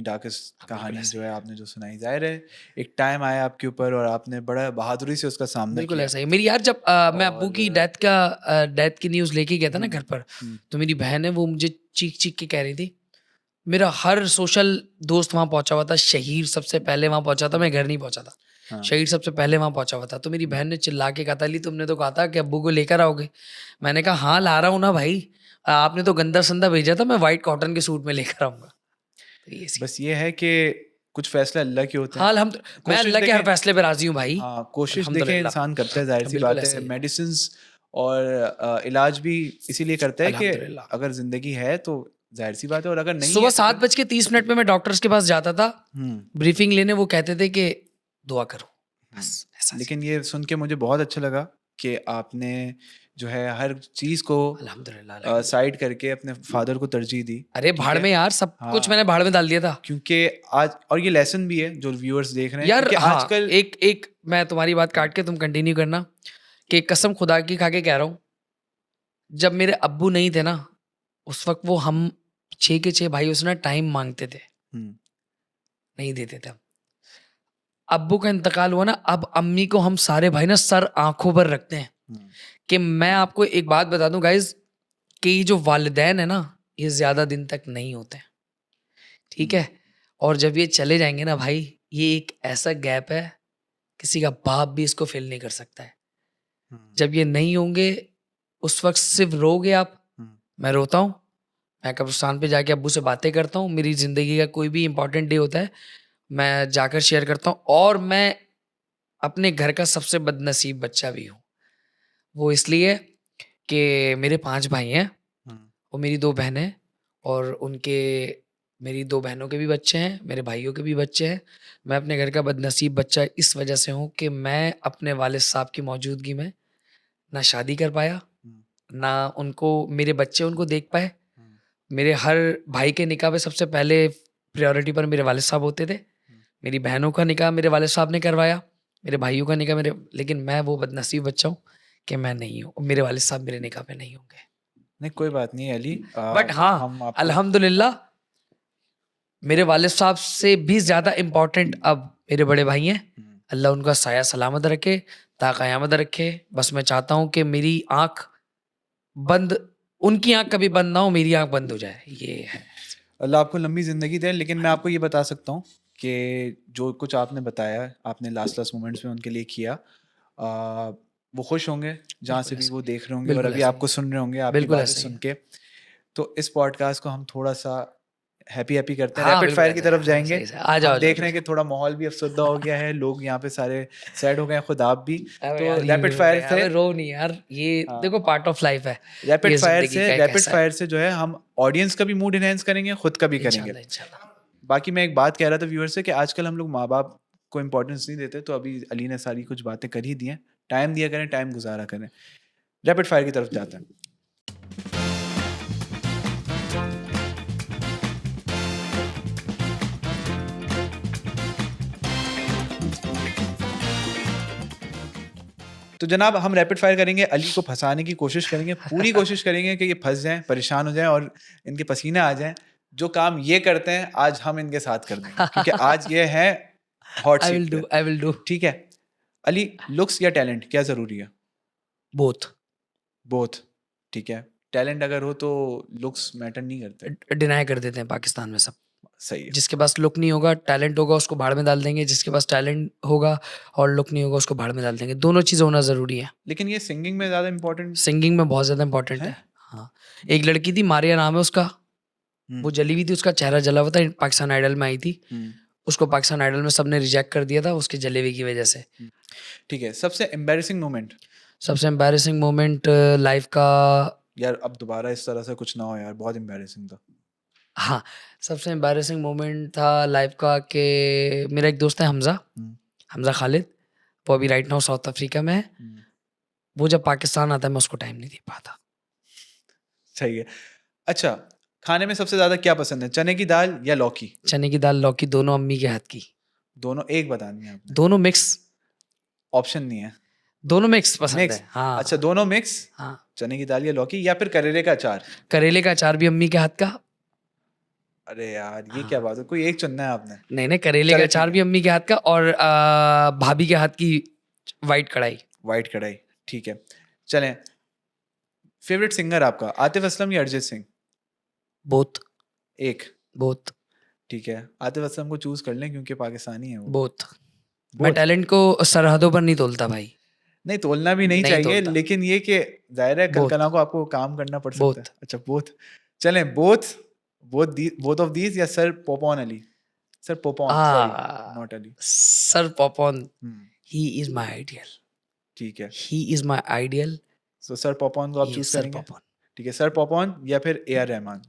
Speaker 2: डार्केस्ट
Speaker 1: हाँ, बिल्कुल
Speaker 2: कहानी
Speaker 1: ऐसा
Speaker 2: जो
Speaker 1: ही
Speaker 2: है
Speaker 1: है।
Speaker 2: आपने जो सुनाई। ज़ाहिर है एक टाइम आया आपके ऊपर और आपने बड़ा बहादुरी से उसका सामना
Speaker 1: बिल्कुल
Speaker 2: किया।
Speaker 1: ऐसा ही। मेरी यार, जब मैं अब्बू
Speaker 2: और
Speaker 1: की डेथ की न्यूज़ लेके गया था ना
Speaker 2: हुँ,
Speaker 1: घर पर,
Speaker 2: हुँ,
Speaker 1: तो मेरी बहन है, वो मुझे चीख-चीख के कह रही थी। मेरा हर सोशल दोस्त वहाँ पहुँचा हुआ था, शहीर सबसे पहले वहाँ पहुँचा था, मैं घर नहीं पहुँचा था।
Speaker 2: हाँ,
Speaker 1: शहीर सबसे पहले वहाँ पहुँचा हुआ था, तो मेरी बहन ने चिल्ला के कहा था, "अली तुमने तो कहा था कि अब्बू को लेकर आओगे।" मैंने कहा, "हाँ, ला रहा हूँ ना भाई। आपने तो गंदा-संदा भेजा था, मैं व्हाइट कॉटन के सूट में लेकर आऊँगा।" तो ये सीन।
Speaker 2: बस ये है कि कुछ फ़ैसले अल्लाह के होते
Speaker 1: हाँ,
Speaker 2: हैं।
Speaker 1: मैं
Speaker 2: कोशिश
Speaker 1: अल्लाह के हर
Speaker 2: देखें,
Speaker 1: फैसले पे राज़ी हूँ भाई,
Speaker 2: हाँ, कोशिश देखें इंसान करता है,
Speaker 1: अल्हम्दुलिल्लाह।
Speaker 2: ज़ाहिर-सी
Speaker 1: बिल्कुल
Speaker 2: बात है।
Speaker 1: ऐसा ही है।
Speaker 2: मेडिसिन्स और इलाज भी इसीलिए करता है कि
Speaker 1: अल्हम्दुलिल्लाह।
Speaker 2: अगर ज़िंदगी है तो ज़ाहिर-सी बात है, और अगर नहीं
Speaker 1: सुबह
Speaker 2: है तो
Speaker 1: 7
Speaker 2: फिर
Speaker 1: बज के 30 मिनट पे मैं डॉक्टर्स के पास जाता था,
Speaker 2: हुँ,
Speaker 1: ब्रीफिंग लेने। वो कहते थे कि दुआ करो,
Speaker 2: हुँ।
Speaker 1: बस ऐसा सीन
Speaker 2: लेकिन
Speaker 1: था।
Speaker 2: ये सुन के मुझे बहुत अच्छा लगा कि आपने जो है हर चीज़ को
Speaker 1: अल्हम्दुलिल्लाह।
Speaker 2: साइड करके अपने फादर को तरजीह दी।
Speaker 1: अरे
Speaker 2: ठीक
Speaker 1: भाड़
Speaker 2: है?
Speaker 1: में यार, सब कुछ
Speaker 2: हाँ,
Speaker 1: मैंने भाड़ में डाल दिया था।
Speaker 2: क्योंकि आज और ये लेसन भी है जो व्यूअर्स देख रहे हैं,
Speaker 1: यार
Speaker 2: क्योंकि
Speaker 1: हाँ,
Speaker 2: आजकल
Speaker 1: एक एक मैं तुम्हारी बात काट के तुम कंटिन्यू करना, कि कसम खुदा की खा के कह रहा हूँ, जब मेरे अब्बू नहीं थे ना, उस वक़्त वो हम 6 के 6 भाई उससे ना टाइम माँगते थे,
Speaker 2: हुँ,
Speaker 1: नहीं देते थे हम। अब्बू का इंतकाल हुआ ना, अब अम्मी को हम सारे भाई ना सर आँखों पर रखते हैं,
Speaker 2: हुँ,
Speaker 1: कि मैं आपको एक बात बता दूँ गाइज़, कि ये जो वालिदैन है ना, ये ज़्यादा दिन तक नहीं होते हैं, ठीक
Speaker 2: हुँ,
Speaker 1: है? और जब ये चले जाएँगे ना भाई, ये एक ऐसा गैप है, किसी का बाप भी इसको फ़िल नहीं कर सकता है।
Speaker 2: हुँ,
Speaker 1: जब ये नहीं होंगे, उस वक़्त सिर्फ़ रोओगे आप,
Speaker 2: हुँ,
Speaker 1: मैं रोता हूँ, मैं कब्रिस्तान पे जाके अब्बू से बातें करता हूँ, मेरी ज़िंदगी का कोई भी इम्पोर्टेंट डे होता है, मैं जाकर शेयर करता हूँ, और मैं अपने घर का सबसे बदनसीब बच्चा भी हूँ। वो इसलिए कि मेरे 5 भाई हैं
Speaker 2: हुँ,
Speaker 1: और मेरी 2 बहनें, और उनके मेरी 2 बहनों के भी बच्चे हैं, मेरे भाइयों के भी बच्चे हैं। मैं अपने घर का बदनसीब बच्चा इस वजह से हूँ कि मैं अपने वालिद साहब की मौजूदगी में ना शादी कर पाया,
Speaker 2: हुँ,
Speaker 1: ना उनको मेरे बच्चे उनको देख पाए।
Speaker 2: हुँ,
Speaker 1: मेरे हर भाई के निकाह पे सबसे पहले प्रायोरिटी पर मेरे वालिद साहब होते थे।
Speaker 2: हुँ।
Speaker 1: मेरी बहनों का निकाह मेरे वालिद साहब ने करवाया, मेरे भाइयों का निकाह मेरे, लेकिन मैं वो बदनसीब बच्चा हूँ कि मैं नहीं हूँ, मेरे वालिद साहब मेरे निकाह पे नहीं होंगे।
Speaker 2: नहीं, कोई बात नहीं है अली,
Speaker 1: बट हाँ,
Speaker 2: हम आपको
Speaker 1: अल्हम्दुलिल्लाह मेरे वालिद साहब से भी ज़्यादा इम्पोर्टेंट अब मेरे बड़े भाई हैं।
Speaker 2: हुँ,
Speaker 1: अल्लाह उनका साया सलामत रखे, ता क़यामत रखे। बस मैं चाहता हूँ कि मेरी आँख बंद, उनकी आँख कभी बंद ना हो, मेरी आँख बंद हो जाए, ये है।
Speaker 2: अल्लाह आपको लंबी ज़िंदगी दे, लेकिन मैं आपको ये बता सकता हूँ कि जो कुछ आपने बताया, आपने लास्ट मोमेंट्स में उनके लिए किया, वो खुश होंगे जहाँ
Speaker 1: बिल्कुल
Speaker 2: से भी
Speaker 1: ऐसे
Speaker 2: वो
Speaker 1: ही,
Speaker 2: देख रहे होंगे और
Speaker 1: बिल्कुल
Speaker 2: अभी
Speaker 1: ऐसे ही,
Speaker 2: आपको सुन रहे होंगे, आपकी
Speaker 1: बिल्कुल
Speaker 2: बातें
Speaker 1: ऐसे ही।
Speaker 2: सुन के। तो इस पॉडकास्ट को हम थोड़ा-सा हैप्पी-हैप्पी करते हैं,
Speaker 1: हाँ,
Speaker 2: रैपिड
Speaker 1: बिल्कुल
Speaker 2: फायर की
Speaker 1: ऐसे ही।
Speaker 2: तरफ
Speaker 1: हाँ,
Speaker 2: जाएँगे।
Speaker 1: सही से। आ जाओ, आ
Speaker 2: हम
Speaker 1: जाओ, आ
Speaker 2: देख रहे हैं
Speaker 1: जाओ।
Speaker 2: कि थोड़ा माहौल भी अफसरदा हो गया है, लोग यहाँ पे सारे सैड हो गए हैं, खुद आप भी।
Speaker 1: अबे
Speaker 2: तो
Speaker 1: यार, यूँ
Speaker 2: रैपिड
Speaker 1: क्यों रो रहे
Speaker 2: फायर
Speaker 1: हैं?
Speaker 2: से
Speaker 1: अबे रो नहीं यार, ये
Speaker 2: हाँ,
Speaker 1: देखो पार्ट ऑफ लाइफ़ है।
Speaker 2: रैपिड
Speaker 1: ये
Speaker 2: फायर
Speaker 1: ज़िंदगी
Speaker 2: से
Speaker 1: का एक
Speaker 2: रैपिड
Speaker 1: हिस्सा है।
Speaker 2: फायर से जो है हम ऑडियंस का भी मूड एनहांस करेंगे, खुद का भी करेंगे।
Speaker 1: इंशाल्लाह, इंशाल्लाह।
Speaker 2: बाकी मैं एक बात कह रहा था व्यूअर से कि आजकल हम लोग माँ-बाप को इम्पोर्टेंस नहीं देते, तो अभी अली ने सारी कुछ बातें कर ही दी हैं। टाइम दिया करें, टाइम गुज़ारा करें। रैपिड फायर की तरफ जाते हैं। तो जनाब हम रैपिड फायर करेंगे, अली को फँसाने की कोशिश करेंगे, पूरी कोशिश करेंगे कि ये फँस जाएँ, परेशान हो जाएँ और इनके पसीने आ जाएँ। जो काम ये करते हैं, आज हम इनके साथ कर देंगे, क्योंकि आज ये हैं hot
Speaker 1: I
Speaker 2: seat
Speaker 1: will
Speaker 2: pay.
Speaker 1: Do, I will do
Speaker 2: ठीक है? अली, लुक्स या टैलेंट क्या ज़रूरी है?
Speaker 1: बोथ।
Speaker 2: बोथ, ठीक है। टैलेंट अगर हो तो लुक्स मैटर नहीं करते।
Speaker 1: डिनाई कर देते हैं पाकिस्तान में सब।
Speaker 2: सही है।
Speaker 1: जिसके पास लुक नहीं होगा, टैलेंट होगा, उसको भाड़ में डाल देंगे। जिसके पास टैलेंट होगा और लुक नहीं होगा, उसको भाड़ में डाल देंगे। दोनों चीज़ होना ज़रूरी है।
Speaker 2: लेकिन ये सिंगिंग में ज़्यादा इम्पोर्टेंट
Speaker 1: सिंगिंग में बहुत ज़्यादा इम्पोर्टेंट
Speaker 2: है?
Speaker 1: है। हाँ, एक लड़की थी, मारिया नाम है उसका,
Speaker 2: हुँ,
Speaker 1: वो जली हुई थी, उसका चेहरा जला हुआ था, पाकिस्तान आइडल में आई थी।
Speaker 2: हुँ,
Speaker 1: उसको पाकिस्तान आइडल में सबने रिजेक्ट कर दिया था उसके जले हुए की वजह से।
Speaker 2: हुँ। ठीक है, सबसे एम्बैरेसिंग मोमेंट?
Speaker 1: सबसे एम्बैरेसिंग मोमेंट लाइफ़ का,
Speaker 2: यार अब दोबारा इस तरह से कुछ ना हो यार, बहुत एम्बैरेसिंग था।
Speaker 1: हाँ, सबसे एम्बैरेसिंग मोमेंट था लाइफ़ का कि मेरा एक दोस्त है हमज़ा,
Speaker 2: हुँ,
Speaker 1: हमज़ा खालिद, वो अभी राइट नाउ साउथ अफ्रीका में है।
Speaker 2: हुँ,
Speaker 1: वो जब पाकिस्तान आता है, मैं उसको टाइम नहीं दे पाता।
Speaker 2: सही है। अच्छा, खाने में सबसे ज़्यादा क्या पसंद है? चने की दाल या लौकी?
Speaker 1: चने की दाल, लौकी, दोनों अम्मी के हाथ की।
Speaker 2: दोनों एक बतानी है आपने,
Speaker 1: दोनों मिक्स,
Speaker 2: ऑप्शन नहीं है।
Speaker 1: दोनों मिक्स पसंद
Speaker 2: मिक्स,
Speaker 1: है।
Speaker 2: अच्छा
Speaker 1: हाँ,
Speaker 2: दोनों मिक्स,
Speaker 1: हाँ।
Speaker 2: चने की दाल या लौकी या फिर करेले का अचार?
Speaker 1: करेले का अचार भी अम्मी के हाथ का।
Speaker 2: अरे यार, ये क्या
Speaker 1: हाँ।
Speaker 2: बात है? कोई एक चुनना है आपने।
Speaker 1: नहीं, नहीं, करेले का
Speaker 2: चलो ठीक
Speaker 1: अचार
Speaker 2: है,
Speaker 1: भी अम्मी के हाथ का, और भाभी के हाथ की व्हाइट कढ़ाई।
Speaker 2: व्हाइट कढ़ाई, ठीक है। चलें, फ़ेवरेट सिंगर आपका आतिफ़ असलम या अरिजीत सिंह?
Speaker 1: बोथ,
Speaker 2: एक,
Speaker 1: बोथ,
Speaker 2: ठीक है। आतिफ़ असलम को चूज़ कर लें क्योंकि पाकिस्तानी है वो।
Speaker 1: बोथ। मैं
Speaker 2: बोथ?
Speaker 1: टैलेंट को सरहदों पर नहीं तोलता भाई,
Speaker 2: नहीं तोलना भी नहीं
Speaker 1: नहीं
Speaker 2: चाहिए,
Speaker 1: तोलता।
Speaker 2: लेकिन ये कि ज़ाहिर है कल
Speaker 1: बोथ,
Speaker 2: कल को आपको काम करना पड़ सकता है।
Speaker 1: बोथ।
Speaker 2: अच्छा बोथ, चलें बोथ, बोथ ऑफ दीज़ या sir Popon Ali? Sir Popon, sorry, not Ali.
Speaker 1: Sir Popon,
Speaker 2: हुँ,
Speaker 1: ही इज़ माय आइडियल,
Speaker 2: ठीक है।
Speaker 1: He is my ideal,
Speaker 2: so sir Popon को आप
Speaker 1: ये
Speaker 2: चूज़
Speaker 1: सर
Speaker 2: करेंगे?
Speaker 1: पॉपॉन।
Speaker 2: ठीक है, सर पोपॉन या फिर ए आर रहमान?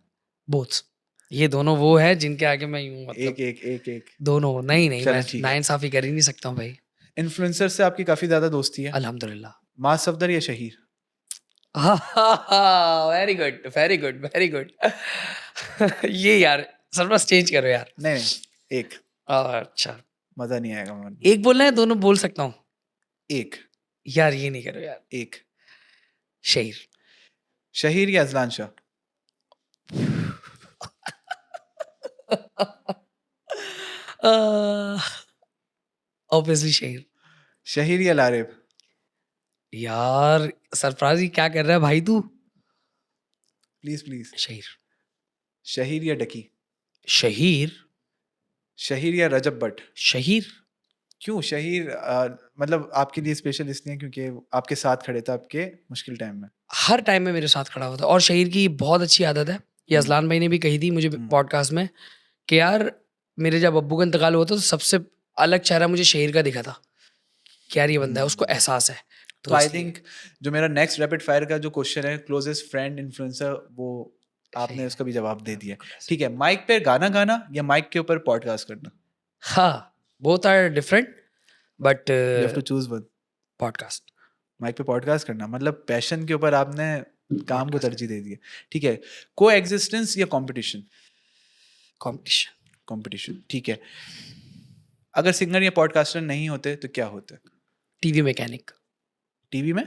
Speaker 1: बोथ, ये दोनों वो हैं जिनके आगे मैं यूँ मतलब,
Speaker 2: एक, एक, एक, एक।
Speaker 1: दोनों नहीं, नहीं, मैं
Speaker 2: चलें ठीक है।
Speaker 1: नाइंसाफ़ी कर ही नहीं सकता हूँ भाई।
Speaker 2: इन्फ्लुएंसर से आपकी काफ़ी ज़्यादा दोस्ती है।
Speaker 1: अल्हम्दुलिल्लाह।
Speaker 2: मास सफदर या Shaheer?
Speaker 1: Very good, very good, very good. ये यार सरप्राइज चेंज करो यार।
Speaker 2: नहीं नहीं, एक,
Speaker 1: अच्छा,
Speaker 2: मजा नहीं आएगा मन।
Speaker 1: एक बोलना है, दोनों बोल सकता हूँ?
Speaker 2: एक,
Speaker 1: यार ये नहीं करो यार।
Speaker 2: एक।
Speaker 1: शेर।
Speaker 2: शहीर या अजलान शाह?
Speaker 1: ऑब्वियसली शेर।
Speaker 2: शहीर या लारेब?
Speaker 1: यार सरफराज ही क्या कर रहा है भाई तू?
Speaker 2: Please please.
Speaker 1: शेर।
Speaker 2: शहीर या डकी?
Speaker 1: शहीर।
Speaker 2: शहीर या रजब भट्ट?
Speaker 1: शहीर।
Speaker 2: क्यों शहीर? मतलब आपके लिए स्पेशल इसलिए क्योंकि वो आपके साथ खड़े थे आपके मुश्किल टाइम में।
Speaker 1: हर टाइम में मेरे साथ खड़ा होता है, और शहीर की बहुत अच्छी आदत है, ये
Speaker 2: हम्म,
Speaker 1: अजलान भाई ने भी कही थी मुझे
Speaker 2: हम्म,
Speaker 1: पॉडकास्ट में, कि यार मेरे जब अब्बू का इंतकाल हुआ था तो सबसे अलग चेहरा मुझे शहीर का दिखा था कि यार ये बंदा है, उसको
Speaker 2: हम्म।
Speaker 1: एहसास है।
Speaker 2: तो
Speaker 1: तो
Speaker 2: आई
Speaker 1: इसलिए
Speaker 2: थिंक जो मेरा नेक्स्ट रैपिड फायर का जो क्वेश्चन है, क्लोजेस्ट फ्रेंड इन्फ्लुएंसर, वो आपने
Speaker 1: शहीर है।
Speaker 2: उसका भी जवाब दे दिया।
Speaker 1: बिल्कुल ऐसे।
Speaker 2: ठीक है, माइक पे गाना गाना या माइक के ऊपर पॉडकास्ट करना?
Speaker 1: हाँ, both are different, but
Speaker 2: you have to choose one.
Speaker 1: Podcast.
Speaker 2: Mic पे पॉडकास्ट करना मतलब पैशन के ऊपर आपने काम को
Speaker 1: पॉडकास्ट।
Speaker 2: तरजीह दे दी है। ठीक है, को एग्जिस्टेंस या कंपटीशन?
Speaker 1: कॉम्पिटिशन।
Speaker 2: कंपटीशन, ठीक है। अगर सिंगर या पॉडकास्टर नहीं होते तो क्या होते?
Speaker 1: TV mechanic.
Speaker 2: टीवी में?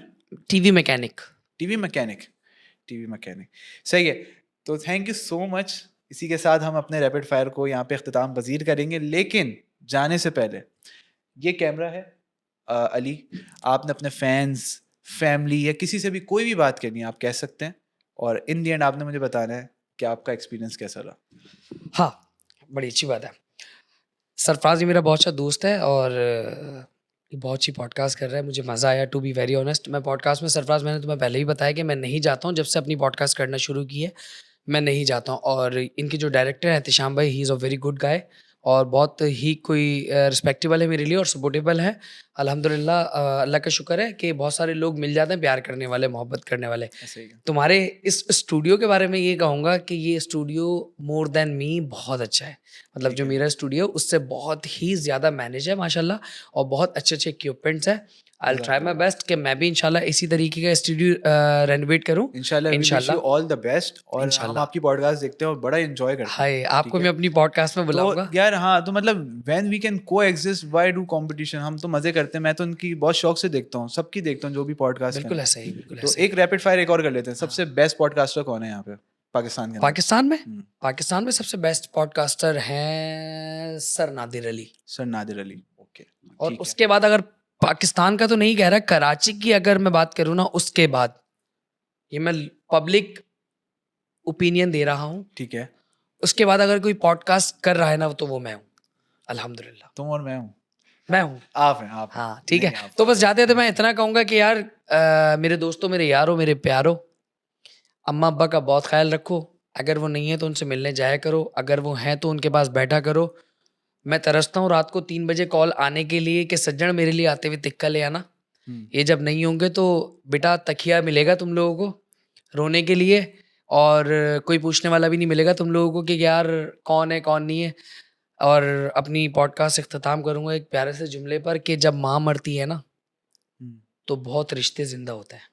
Speaker 1: TV mechanic.
Speaker 2: TV mechanic. TV mechanic, सही है। तो थैंक यू सो मच। इसी के साथ हम अपने रैपिड फायर को यहाँ पे अख्तिताम पजीर करेंगे, लेकिन जाने से पहले ये कैमरा है अली, आपने अपने फैंस, फैमिली या किसी से भी कोई भी बात करनी है आप कह सकते हैं, और इन दी एंड आपने मुझे बताना है कि आपका एक्सपीरियंस कैसा रहा।
Speaker 1: हाँ, बड़ी अच्छी बात है। सरफराज जी मेरा बहुत अच्छा दोस्त है, और ये बहुत अच्छी पॉडकास्ट कर रहा है, मुझे मज़ा आया। टू बी वेरी ऑनेस्ट, मैं पॉडकास्ट में, सरफराज मैंने तुम्हें पहले ही बताया कि मैं नहीं जाता हूँ, जब से अपनी पॉडकास्ट करना शुरू की है मैं नहीं जाता हूँ। और इनके जो डायरेक्टर हैं एहतिशाम भाई, he is a very good guy, और बहुत ही कोई रिस्पेक्टेबल है मेरे लिए और सपोर्टेबल है। अल्हम्दुलिल्लाह, अल्लाह का शुक्र है कि बहुत सारे लोग मिल जाते हैं प्यार करने वाले, मोहब्बत करने वाले।
Speaker 2: ऐसे ही है।
Speaker 1: तुम्हारे इस स्टूडियो के बारे में ये कहूँगा कि ये स्टूडियो मोर देन मी बहुत अच्छा है। मतलब
Speaker 2: ठीक
Speaker 1: जो
Speaker 2: है,
Speaker 1: मेरा स्टूडियो उससे बहुत ही ज़्यादा मैनेज है माशाल्लाह, और बहुत अच्छे-अच्छे इक्विपमेंट्स हैं। आई विल ट्राई माय
Speaker 2: जज़ाकल्लाह।
Speaker 1: बेस्ट कि मैं भी इंशाल्लाह इसी तरीके का स्टूडियो रेनोवेट करूँ।
Speaker 2: इंशाल्लाह वी विश यू
Speaker 1: इंशाल्लाह,
Speaker 2: ऑल द बेस्ट, और हम
Speaker 1: इंशाल्लाह।
Speaker 2: आपकी पॉडकास्ट देखते हैं और बड़ा एंजॉय करते हैं।
Speaker 1: हाय!
Speaker 2: ठीक
Speaker 1: आपको
Speaker 2: है,
Speaker 1: मैं अपनी पॉडकास्ट में
Speaker 2: तो
Speaker 1: बुलाऊँगा।
Speaker 2: यार हाँ, तो मतलब when we can coexist why do competition? हम तो मजे करते हैं, मैं तो उनकी बहुत शौक से देखता हूँ, सबकी देखता हूँ जो भी पॉडकास्ट
Speaker 1: बिल्कुल
Speaker 2: करना।
Speaker 1: ऐसा ही, बिल्कुल
Speaker 2: तो
Speaker 1: ऐसा ही।
Speaker 2: एक रैपिड फायर एक और कर लेते हैं।
Speaker 1: हाँ।
Speaker 2: सबसे बेस्ट पॉडकास्टर कौन है यहाँ पे पाकिस्तान के अंदर?
Speaker 1: पाकिस्तान में?
Speaker 2: हम्म,
Speaker 1: पाकिस्तान में सबसे बेस्ट पॉडकास्टर हैं sir Nadir Ali.
Speaker 2: Sir Nadir Ali, okay,
Speaker 1: और
Speaker 2: ठीक है,
Speaker 1: उसके बाद, अगर पाकिस्तान का तो नहीं कह रहा, कराची की अगर मैं बात करूँ ना, उसके बाद, ये मैं पब्लिक ओपिनियन दे रहा हूँ,
Speaker 2: ठीक है।
Speaker 1: उसके बाद अगर कोई पॉडकास्ट कर रहा है ना, तो वो मैं हूँ, अल्हम्दुलिल्लाह,
Speaker 2: तुम और मैं हूँ।
Speaker 1: मैं हूँ।
Speaker 2: आप हैं, आप हैं।
Speaker 1: हाँ, ठीक है।
Speaker 2: नहीं, आप
Speaker 1: तो
Speaker 2: हैं।
Speaker 1: बस जाते-जाते मैं इतना कहूँगा कि यार मेरे दोस्तों, मेरे यारों, मेरे प्यारों, अम्मा-अब्बा का बहुत ख़्याल रखो। अगर वो नहीं है तो उनसे मिलने जाया करो, अगर वो हैं तो उनके पास बैठा करो। मैं तरसता हूँ रात को 3 बजे कॉल आने के लिए कि सज्जन मेरे लिए आते हुए तिक्का ले आना।
Speaker 2: हम्म,
Speaker 1: ये जब नहीं होंगे तो बेटा तकिया मिलेगा तुम लोगों को रोने के लिए, और कोई पूछने वाला भी नहीं मिलेगा तुम लोगों को कि यार कौन है, कौन नहीं है। और अपनी पॉडकास्ट इख्तिताम करूँगा एक प्यारे से जुमले पर कि जब माँ मरती है ना,
Speaker 2: हम्म।
Speaker 1: तो बहुत रिश्ते ज़िंदा होते हैं,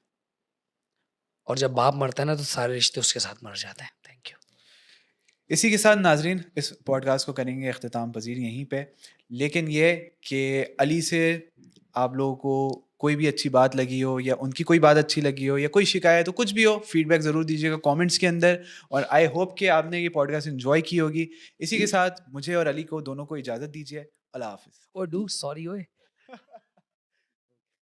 Speaker 1: और जब बाप मरता है ना, तो सारे रिश्ते उसके साथ मर जाते हैं। Thank you.
Speaker 2: इसी के साथ नाजरीन इस पॉडकास्ट को करेंगे अख्तिताम पजीर यहीं पे, लेकिन ये कि अली से आप लोगों को कोई भी अच्छी बात लगी हो या उनकी कोई बात अच्छी लगी हो या कोई शिकायत हो, कुछ भी हो, फीडबैक ज़रूर दीजिएगा कमेंट्स के अंदर, और आई होप कि आपने ये पॉडकास्ट एंजॉय की होगी। इसी के साथ मुझे और अली को दोनों को इजाज़त दीजिए। अल्लाह हाफिज़।
Speaker 1: ओ डू सॉरी ओए।